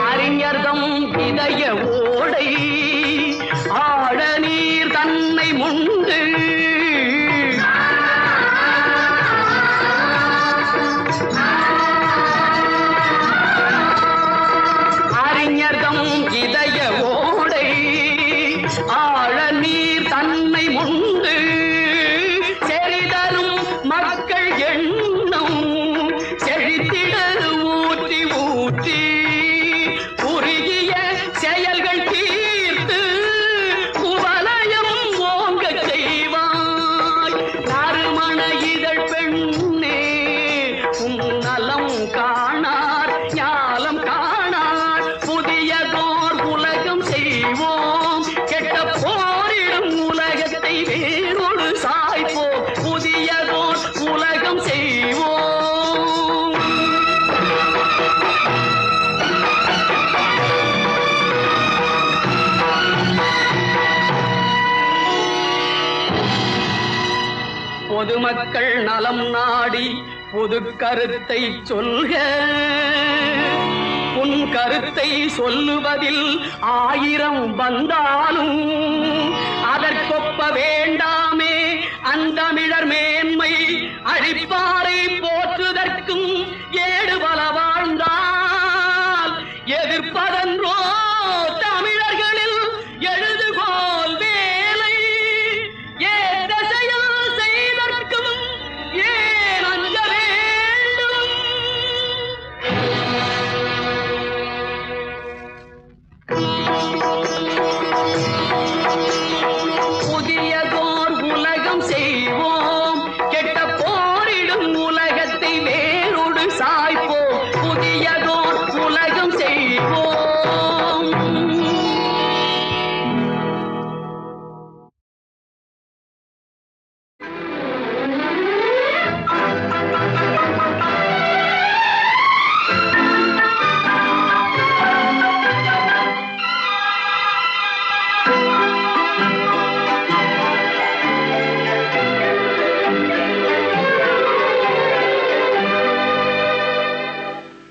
அறிஞர்தம் இதய ஓடை ஆழ நீர் தன்னை முண்டு, அறிஞர்தம் இதய ஓடை ஆழ நீர் தன்னை முண்டு, செறிதரும் மக்கள் எண்ணம் செழித்திட ஊற்றி ஊற்றி குறுகிய செயல்கள் தீர்த்து குவலயம் ஓங்கச் செய்வாய். நறுமண இதழ் பெண்ணே உன் நலம் காணார் ஞாலம் காணார். புதியதோர் உலகம் செய்வோம், கெட்ட போரிடும் உலகத்தை வேரோடு சாய்ப்போம். புதியதோர் உலகம் செய்வோம். பொதுமக்கள் நலம் நாடி பொது கருத்தை சொல்க, உன் கருத்தை சொல்லுவதில் 1000 வந்தாலும் அதற்கொப்ப வேண்டாமே அந்தமிழர் மேன்மை. அழிப்பாரை போற்றுதற்கும் ஏடு பல வாழ்ந்தால் எதிர்ப்பதன்றோ தமிழர்களில் எழுதுகோல் வேலை. ஏற்ற செயல் செய்தற்கும் ஏன் அஞ்ச வேண்டும்? புதியதோர் உலகம் செய்வோம், கெட்ட போரிடும் உலகத்தை வேரோடு சாய்ப்போம். புதியதோர் உலகம் செய்வோம்.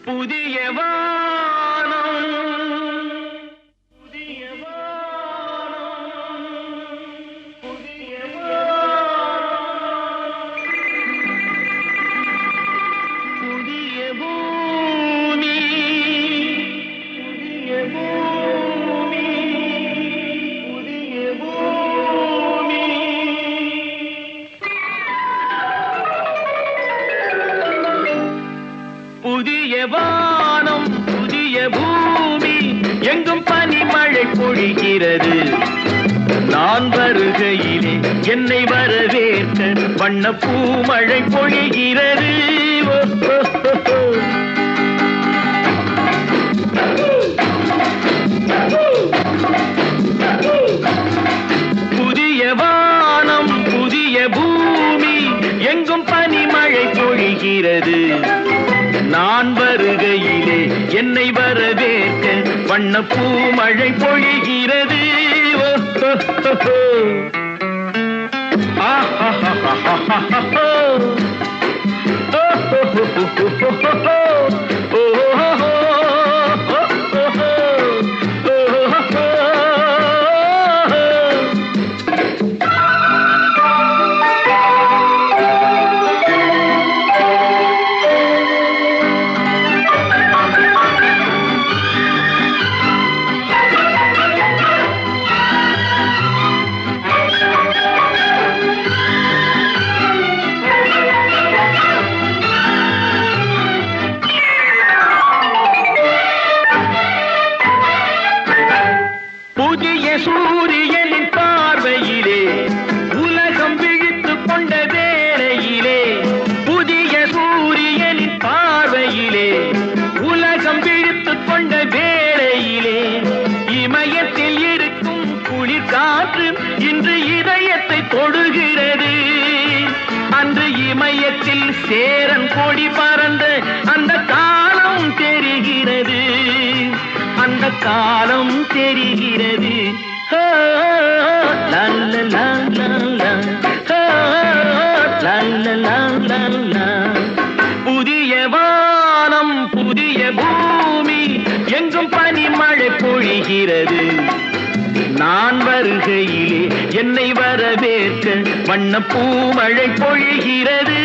புதிய வானம், புதிய வானம், புதிய வானம், புதிய பூமி, புதிய பூமி, புதிய பூமி. புதிய வானம் புதிய பூமி, எங்கும் பனிமழை பொழிகிறது. நான் வருகையிலே என்னை வரவேற்க வண்ண பூமழை பொழிகிறது. ஓ, ஓ, ஓ, ஓ. புதிய வானம் புதிய பூமி, எங்கும் பனிமழை பொழிகிறது. நான் வருகையிலே என்னை வரவேற்க வண்ண பூமழை பொழிகிறது. ஓ, ஓ, ஓ, ஓ. ஆஹா, ஆஹா, ஆஹா, ஆஹா. ஓ, ஓ, புதிய சூரியனின் பார்வையிலே உலகம் விழித்துக் கொண்ட வேளையிலே, புதிய சூரியனின் பார்வையிலே உலகம் விழித்துக் கொண்ட வேளையிலே, இமயத்தில் இருக்கும் குளிர் காற்று இன்று இதயத்தை தொடுகிறது. அன்று இமயத்தில் சேரன் கொடி பறந்த அந்த காலம் தெரிகிறது, அந்த காலம் தெரிகிறது. புதிய வானம் புதிய பூமி எங்கும் பனிமழை பொழிகிறது. நான் வருகையிலே என்னை வரவேற்க வண்ண பூமழை பொழிகிறது.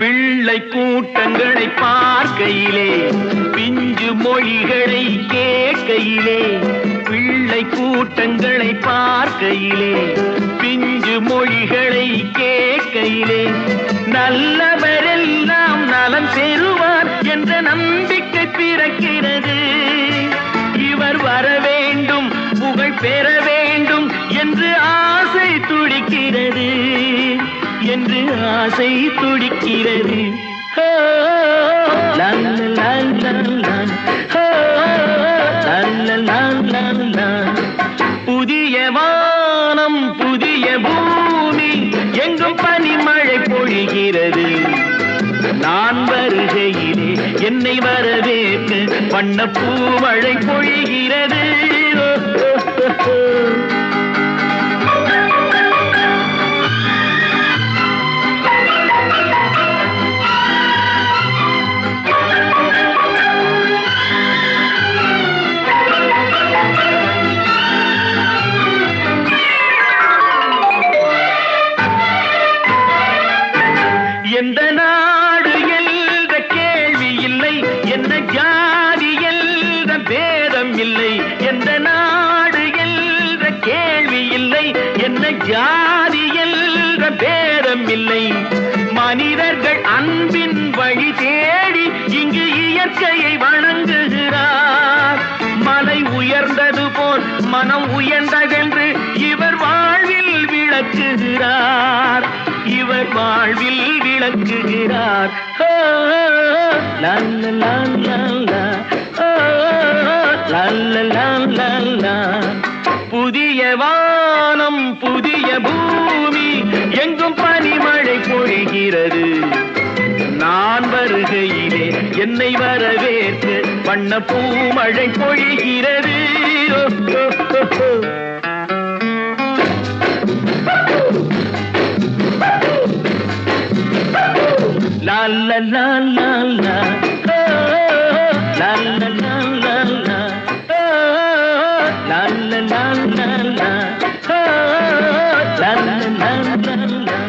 பிள்ளை கூட்டங்களை பார்க்கையிலே, பிஞ்சு மொழிகளை கேட்கையிலே, பிள்ளை கூட்டங்களை பார்க்கையிலே, பிஞ்சு மொழிகளை கேட்கையிலே, நல்லவரெல்லாம் நலம் பெறுவார் என்ற நம்பிக்கை பிறக்கிறது. இவர் வர வேண்டும், புகழ் பெற வேண்டும் என்று ஆசை துடிக்கிறது, என்று ஆசை துடிக்கிறது. புதிய வானம் புதிய பூமி எங்கும் பனிமழை பொழிகிறது. நான் வருகையிலே என்னை வரவேற்று வண்ண பூமழை பொழிகிறது. எந்த நாடு என்ற கேள்வி இல்லை, என்ன ஜாதி என்ற பேதம் இல்லை. எந்த நாடு என்ற கேள்வி இல்லை, என்ன ஜாதி என்ற பேதம் இல்லை. மனிதர்கள் அன்பின் வழி தேடி இங்கு இயற்கையை வணங்குகிறார். மலை உயர்ந்தது போல் மனம் உயர்ந்ததென்று இவர் வாழ்வில் விளக்குகிறார், இவர் வாழ்வில் விளக்குகிறார். புதிய வானம் புதிய பூமி எங்கும் பனிமழை பொழிகிறது. நான் வருகையிலே என்னை வரவேற்று வண்ண பூமழை பொழிகிறது. La la la la la, la la la la la, la la la la la, la la la la la.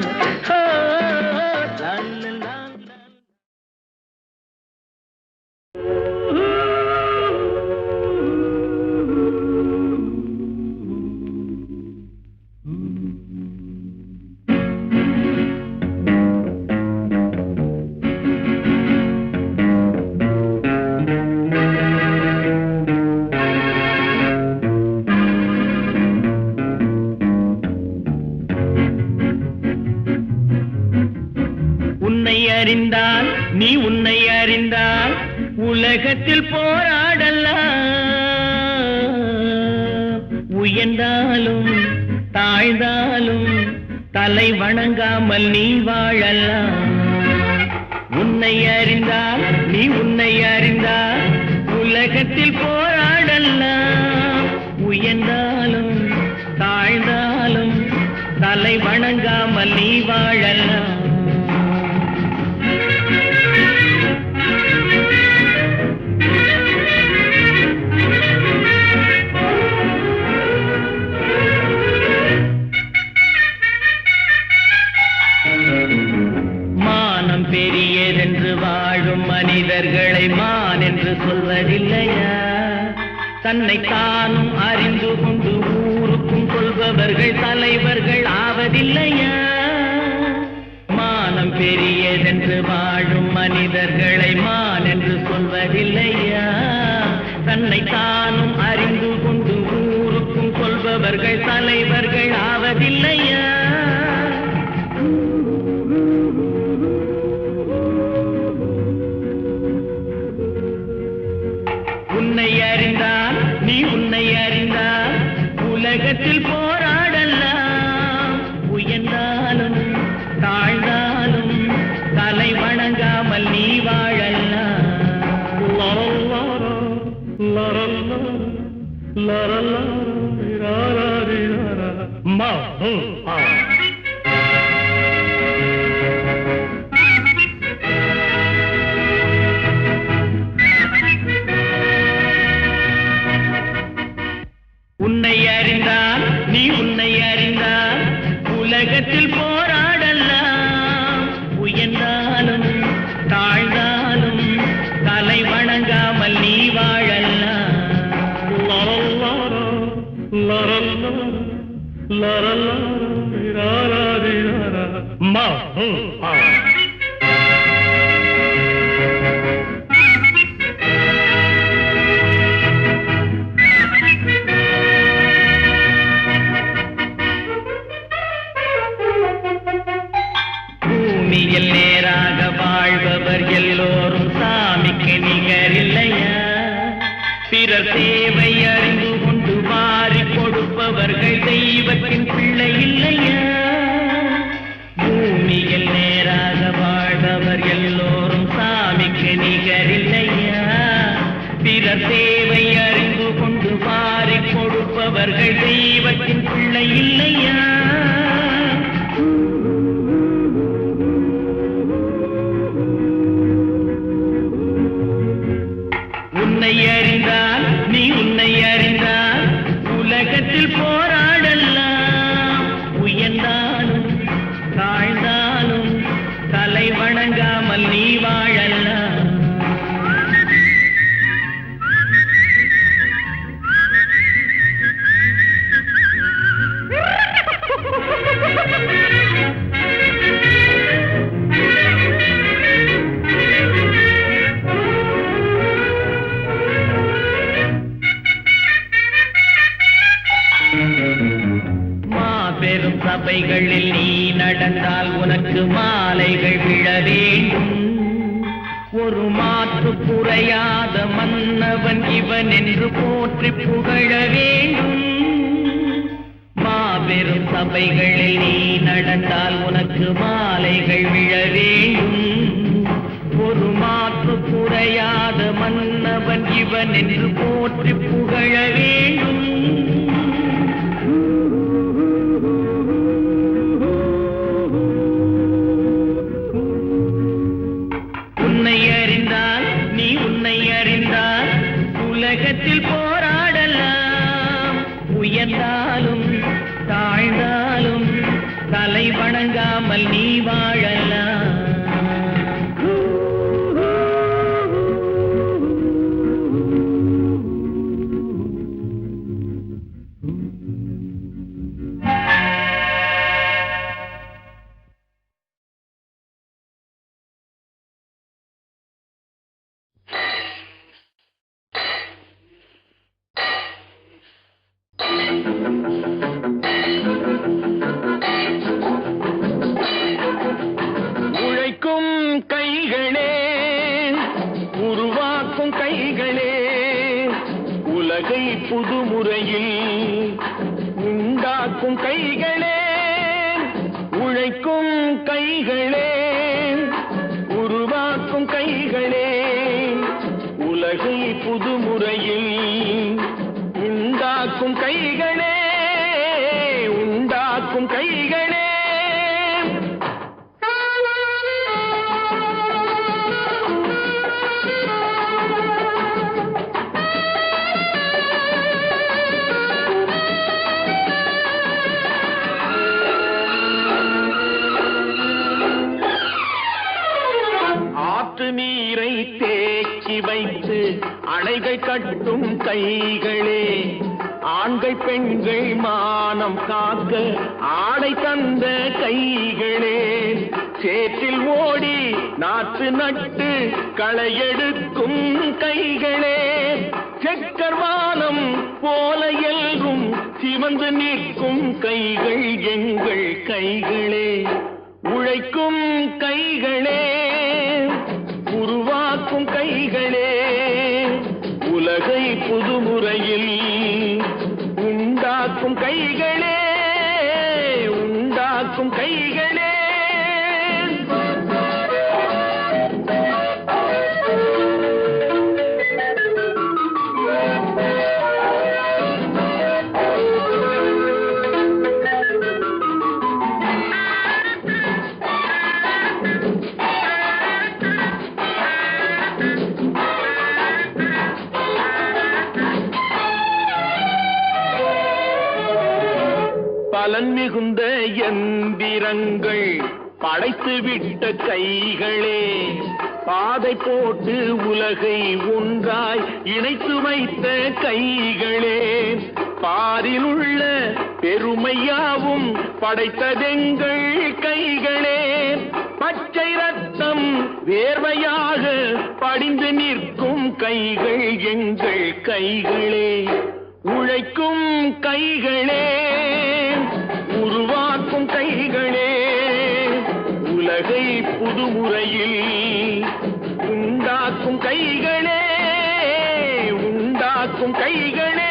அறிந்தால் நீ உன்னை அறிந்தால் உலகத்தில் போராடலாம். உயர்ந்தாலும் தாழ்ந்தாலும் தலை வணங்காமல் நீ வாழலாம். உன்னை அறிந்தால் நீ உன்னை அறிந்தால் உலகத்தில் போராடலாம். உயர்ந்தாலும் தாழ்ந்தாலும் தலை வணங்காமல் நீ வாழலாம். மானம் பெரியதென்று வாழும் மனிதர்களை மான் என்று சொல்வதில்லையா? தன்னை தானும் அறிந்து கொண்டு ஊருக்கும் கொள்பவர்கள் தலைவர்கள் ஆவதில்லையா? மானம் பெரியதென்று வாழும் மனிதர்களை மான் என்று சொல்வதில்லையா? தன்னை தானும் அறிந்து கொண்டு ஊருக்கும் கொள்பவர்கள் தலைவர்கள் ஆவதில்லையா? உன்னை அறிந்தால் நீ உன்னை அறிந்தால் உலகத்தில் போராடலாம். உயர்ந்தாலும் தாழ்ந்தாலும் தலை வணங்காமல் நீ வாழலாம். உன்னை அறிந்தால் நீ உன்னை அறிந்தால் உலகத்தில் போராடலாம். உயர்ந்தாலும் தாழ்ந்தாலும் தலை வணங்காமல் நீ வாழலாம். பூமியில் நேராக வாழ்பவர் எல்லோரும் சாமிக்கு நிகரில்லையா? பிறர் தேவை அறிந்து கொண்டு வாரி கொடுப்பவர்கள் தெய்வத்தின் பிள்ளை இல்லையா? பூமியில் நேராக வாழ்பவர் எல்லோரும் சாமிக்கு நிகரில்லையா? பிறர் தேவை அறிந்து கொண்டு வாரி கொடுப்பவர்கள் தெய்வத்தின் பிள்ளை இல்லையா? உன்னை அறிந்தால் நீ உன்னை அறிந்தால் உலகத்தில் போராடலாம். உயர்ந்தாலும் தாழ்ந்தாலும் தலை வணங்காமல் நீ வாழலாம். மாபெரும் சபைகளில் நீ நடந்தால் உனக்கு மாலைகள் விழ வேண்டும். ஒரு மாற்று குறையாத மன்னவன் இவன் என்று போற்றி புகழ வேண்டும். மாபெரும் சபைகளில் நீ நடந்தால் உனக்கு மாலைகள் விழ வேண்டும். ஒரு மாற்று குறையாத மன்னவன் இவன் என்று போற்றி புகழ வேண்டும். உன்னை அறிந்தால் நீ உன்னை அறிந்தால் உலகத்தில் போராடலாம். உயர்ந்தாலும் தாழ்ந்தாலும் தலை வணங்காமல் நீ வாழலாம். புதுமுறையில் உண்டாக்கும் கைகளே, உழைக்கும் கைகளே, உருவாக்கும் கைகளே, உலகை புதுமுறையில் உண்டாக்கும் கைகளே, உண்டாக்கும் கைகளே. ஆற்று நீரை தேக்கி வைத்து அணைகள் கட்டும் கைகளே, ஆண்கள் பெண்கள் மானம் காக்க ஆடை தந்த கைகளே, சேற்றில் ஓடி நாற்று நட்டு களையெடுக்கும் கைகளே, செக்கர்வானம் போல எல்லும் சிவந்து நிற்கும் கைகள் எங்கள் கைகளே, உழைக்கும் கைகளே, உருவாக்கும் கைகளே, உலகை புதுமுறையில் உண்டாக்கும் கைகளே, உண்டாக்கும் கைகளே. பலன் மிகுந்த எந்திரங்கள் படைத்து விட்ட கைகளே, பாதை போட்டு உலகை ஒன்றாய் இணைத்து வைத்த கைகளே, பாரில் உள்ள பெருமையாவும் படைத்ததெங்கள் கைகளே, பச்சை ரத்தம் வேர்வையாக படிந்து நிற்கும் கைகள் எங்கள் கைகளே, உழைக்கும் கைகளே, உருவாக்கும் கைகளே, உலகை புதுமுறையில் உண்டாக்கும் கைகளே, உண்டாக்கும் கைகளே.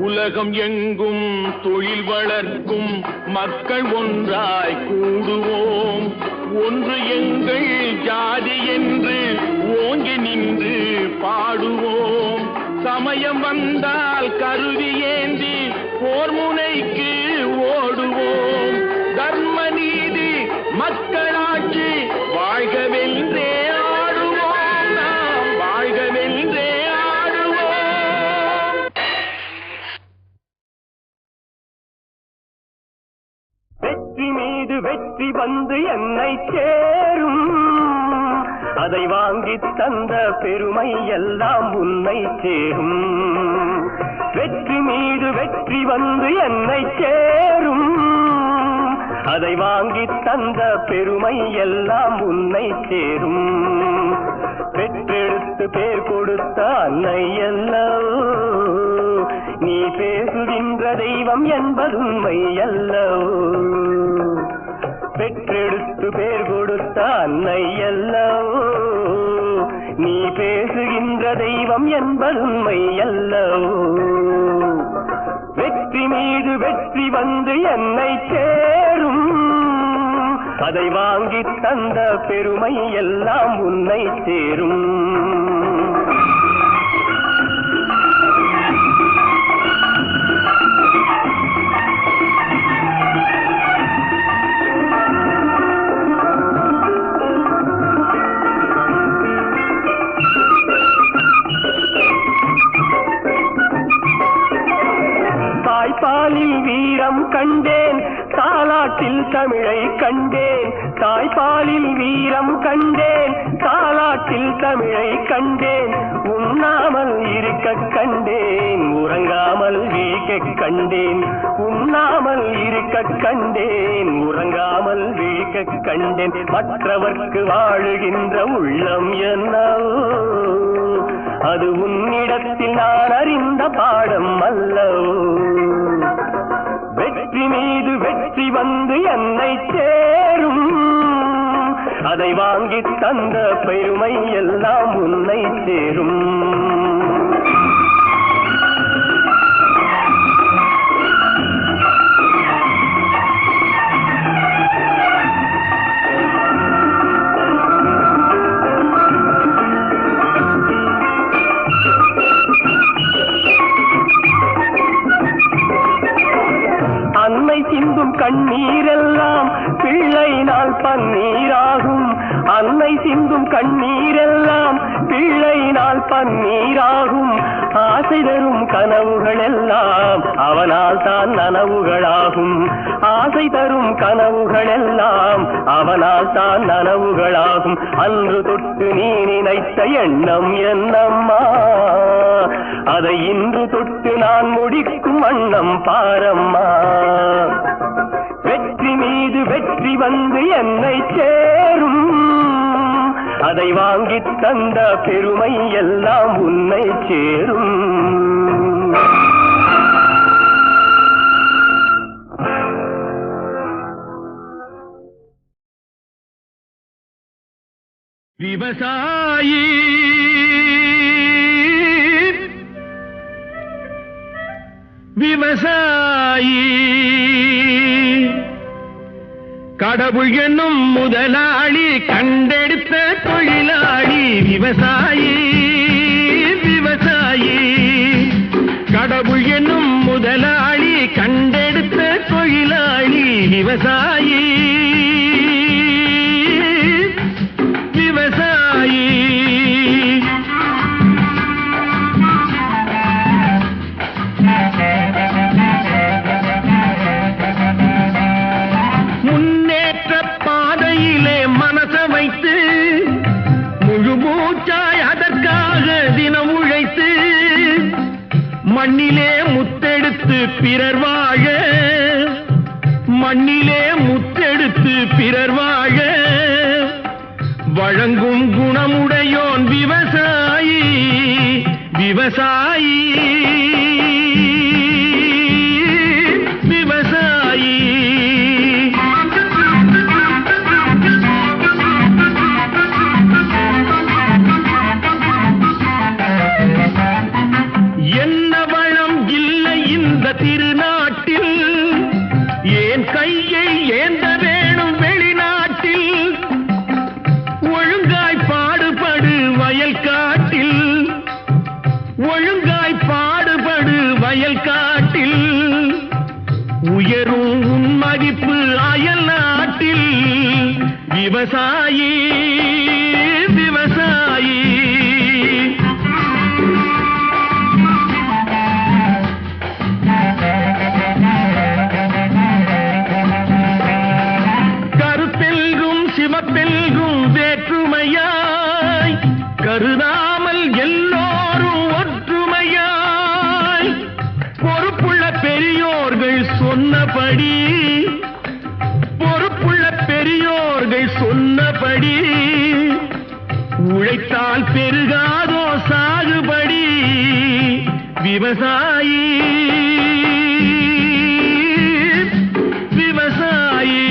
உலகம் எங்கும் தொழில் வளர்க்கும் மக்கள் ஒன்றாய் கூடுவோம், ஒன்று எங்கள் ஜாதி என்று ஓங்கி நின்று பாடுவோம், சமயம் வந்தால் கருவி ஏந்தி போர் முனைக்கு ஓடுவோம், தர்ம நீதி மக்களாட்சி வாழ்கவென்றே ஆடுவோம், நாம் வாழ்கவென்றே ஆடுவோம். வெற்றி மீது வெற்றி வந்து என்னை சேரும், அதை வாங்கி தந்த பெருமை எல்லாம் உன்னை சேரும். வெற்றி மீது வெற்றி வந்து என்னை சேரும், அதை வாங்கி தந்த பெருமை எல்லாம் உன்னை சேரும். பெற்றெடுத்து பேர் கொடுத்த அன்னை அல்லவோ, நீ பேசுகின்ற தெய்வம் என்பது உண்மை அல்லவோ. பெற்றெடுத்து பேர் கொடுத்த அன்னை அல்லவோ, நீ பேசுகின்ற தெய்வம் என்பது உண்மை அல்லவோ. வெற்றி மீது வெற்றி வந்து என்னை சேரும், அதை வாங்கி தந்த பெருமை எல்லாம் உன்னை சேரும். தாய்ப்பாலில் வீரம் கண்டேன், தாலாட்டில் தமிழை கண்டேன். தாய்ப்பாலில் வீரம் கண்டேன், தாலாட்டில் தமிழை கண்டேன். உண்ணாமல் இருக்க கண்டேன், உறங்காமல் வீக்க படிக்க கண்டேன், உண்ணாமல் இருக்க கண்டேன், உறங்காமல் விழிக்க கண்டேன். மற்றவர்க்கு வாழுகின்ற உள்ளம் என்னவோ, அது உன்னிடத்தில் நான் அறிந்த பாடம் அல்லவோ. வெற்றி மீது வெற்றி வந்து என்னை சேரும், அதை வாங்கி தந்த பெருமை எல்லாம் உன்னை சேரும். அன்னை சிந்தும் கண்ணீரெல்லாம் பிள்ளை நாள் பன்னீராகும், அன்னை சிந்தும் கண்ணீரெல்லாம் பிள்ளை நாள் பன்னீராகும். ஆசை தரும் கனவுகள் எல்லாம் அவனால் தான் நனவுகளாகும், ஆசை தரும் கனவுகள் எல்லாம் அவனால் தான் நனவுகளாகும். அன்று தொட்டு நீ நினைத்த எண்ணம் என்னம்மா, அதை இன்று தொட்டு நான் முடிக்கும் வண்ணம் பாரம்மா. வெற்றி மீது வெற்றி வந்து என்னை சேரும், அதை வாங்கி தந்த பெருமை எல்லாம் உன்னை சேரும். விவசாயி விவசாயி கடவுள் என்னும் முதலாளி கண்டெடுத்த தொழிலாளி. விவசாயி விவசாயி கடவுள் என்னும் முதலாளி கண்டெடுத்த தொழிலாளி. விவசாயி விவசாயி முன்னேற்ற பாதையிலே மனச வைத்து முழு மூச்சாய் அதற்காக தினம் உழைத்து மண்ணிலே முத்தெடுத்து பிறர் வாழ, மண்ணிலே முத்தெடுத்து பிறர் வாழ வழங்கும் குணமுடையோன் விவசாயி. விவசாயி விவசாயி என்ன வளம் இல்லை இந்த திருநாட்டில், ஏன் கையை ஏந்த வேணும் வெளிநாட்டில். ஒழுங்காய் பாடுபடு வயல் காட்டில், ஒழுங்காய் பாடுபடு வயல் காட்டில். உயரும் உன் மதிப்பு அயல் நாட்டில். விவசாயி விவசாயி கருத்தெல்கும் சிவப்பெல்கும் வேற்றுமையாய் கருதாமல் எல்லோரும் ஒற்றுமையாய் பொறுப்புள்ள பெரியோர்கள் சொன்னபடி, பொறுப்புள்ள பெரியோர்கள் சொன்னபடி உழைத்தால் பெருகாதோ சாகுபடி. விவசாயி விவசாயி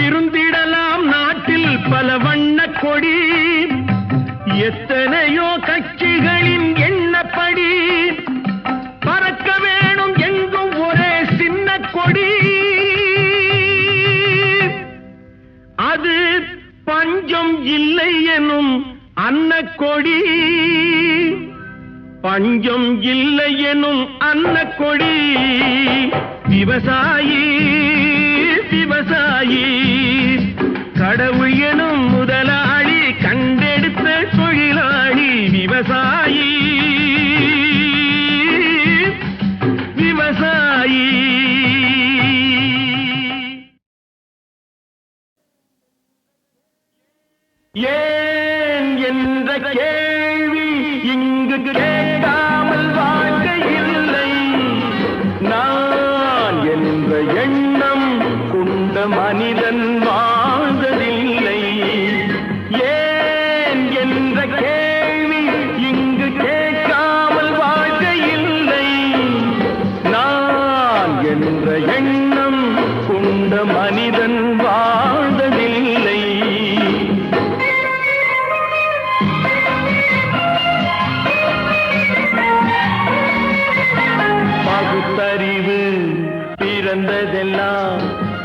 இருந்திடலாம் நாட்டில் பல வண்ணக் கொடி, எத்தனையோ கட்சிகளின் எண்ணப்படி. பறக்க வேணும் எங்கும் ஒரே சின்ன கொடி, அது பஞ்சம் இல்லை எனும் அன்னக்கொடி. பஞ்சம் இல்லை எனும் அன்னக்கொடி. விவசாயி விவசாயி கடவுள் எனும் முதலாளி கண்டெடுத்த தொழிலாளி. விவசாயி விவசாயி எண்ணம் கொண்ட மனிதன் வாழ்ந்ததில்லை. ஏன் என்ற கேள்வி இங்கு கேட்காமல் வாழ்க்கை இல்லை. நான் என்ற எண்ணம் கொண்ட மனிதன் வாழ்ந்ததில்லை. பகுத்தறிவு பிறந்ததெல்லாம்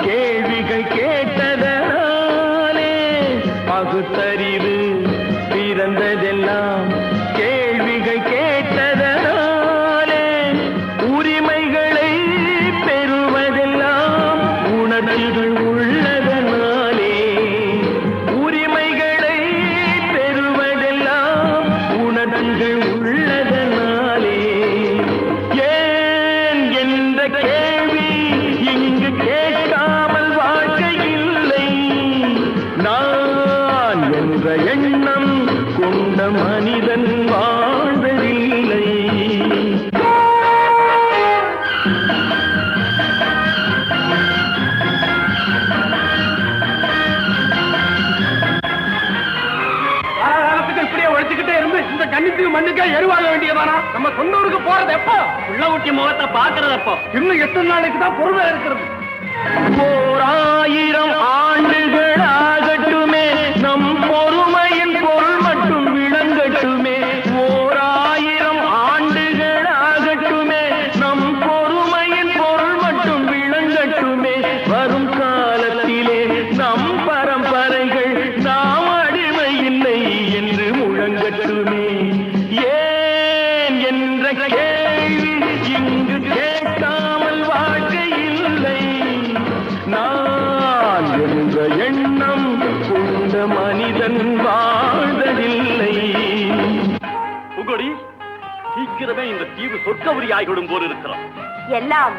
கேள்விகள் கேட்டதனாலே. பகுத்தறிவு பிறந்ததெல்லாம் கேள்விகள் கேட்டதனாலே. உரிமைகளை பெறுவதெல்லாம் உணர்வுகள் உள்ளதனாலே. உரிமைகளை பெறுவதெல்லாம் உணர்வுகள் உள்ளதனாலே. ஏன் என்ற கேள்வி இங்கு கேட்காமல் வாழ்க்கை இல்லை. நான் என்ற எண்ணம் கொண்ட மனிதன் வாழ்வதில்லை. காலத்துக்கு இப்படியே உழைச்சுக்கிட்டே இருந்து இந்த கன்னித்துக்கு மண்ணுக்கே எருவாக வேண்டியதானா? நம்ம சொன்னூருக்கு போறது எப்போ? உள்ள ஊட்டி முகத்தை பாக்குறது எப்போ? இன்னும் எத்தனை நாளைக்கு தான் பொறுமை இருக்கிறது? 1000 ஆண்டுகள் ஆகட்டுமே, நம் பொறுமையின் பொருள் மட்டும் விளங்கட்டுமே. 1000 ஆண்டுகள் ஆகட்டுமே, நம் பொறுமையின் பொருள் மட்டும் விளங்கட்டுமே. வரும் காலத்திலே நம் பரம்பரைகள் நாம் அடிமை இல்லை என்று முழங்கட்டுமே. ஏன் என்ற கேள்வி இங்கு கேட்காமல் வாழ்க்கை இல்லை. நான் என்ற எண்ணம் கொண்ட மனிதன் வாழ்வதில்லை. புகழி, சீக்கிரமே இந்த தீவு சொர்க்கவரி ஆகிவிடும் போல் இருக்கிறோம். எல்லாம்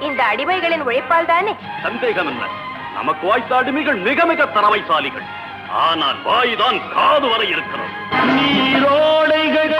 இந்த அடிமைகளின் உழைப்பால் தானே? சந்தேகம் என்ன? நமக்கு வாய்த்த அடிமைகள் மிக மிக திறமைசாலிகள். ஆனால் வாய்தான் காது வரை இருக்கிறது. நீரோடைகள்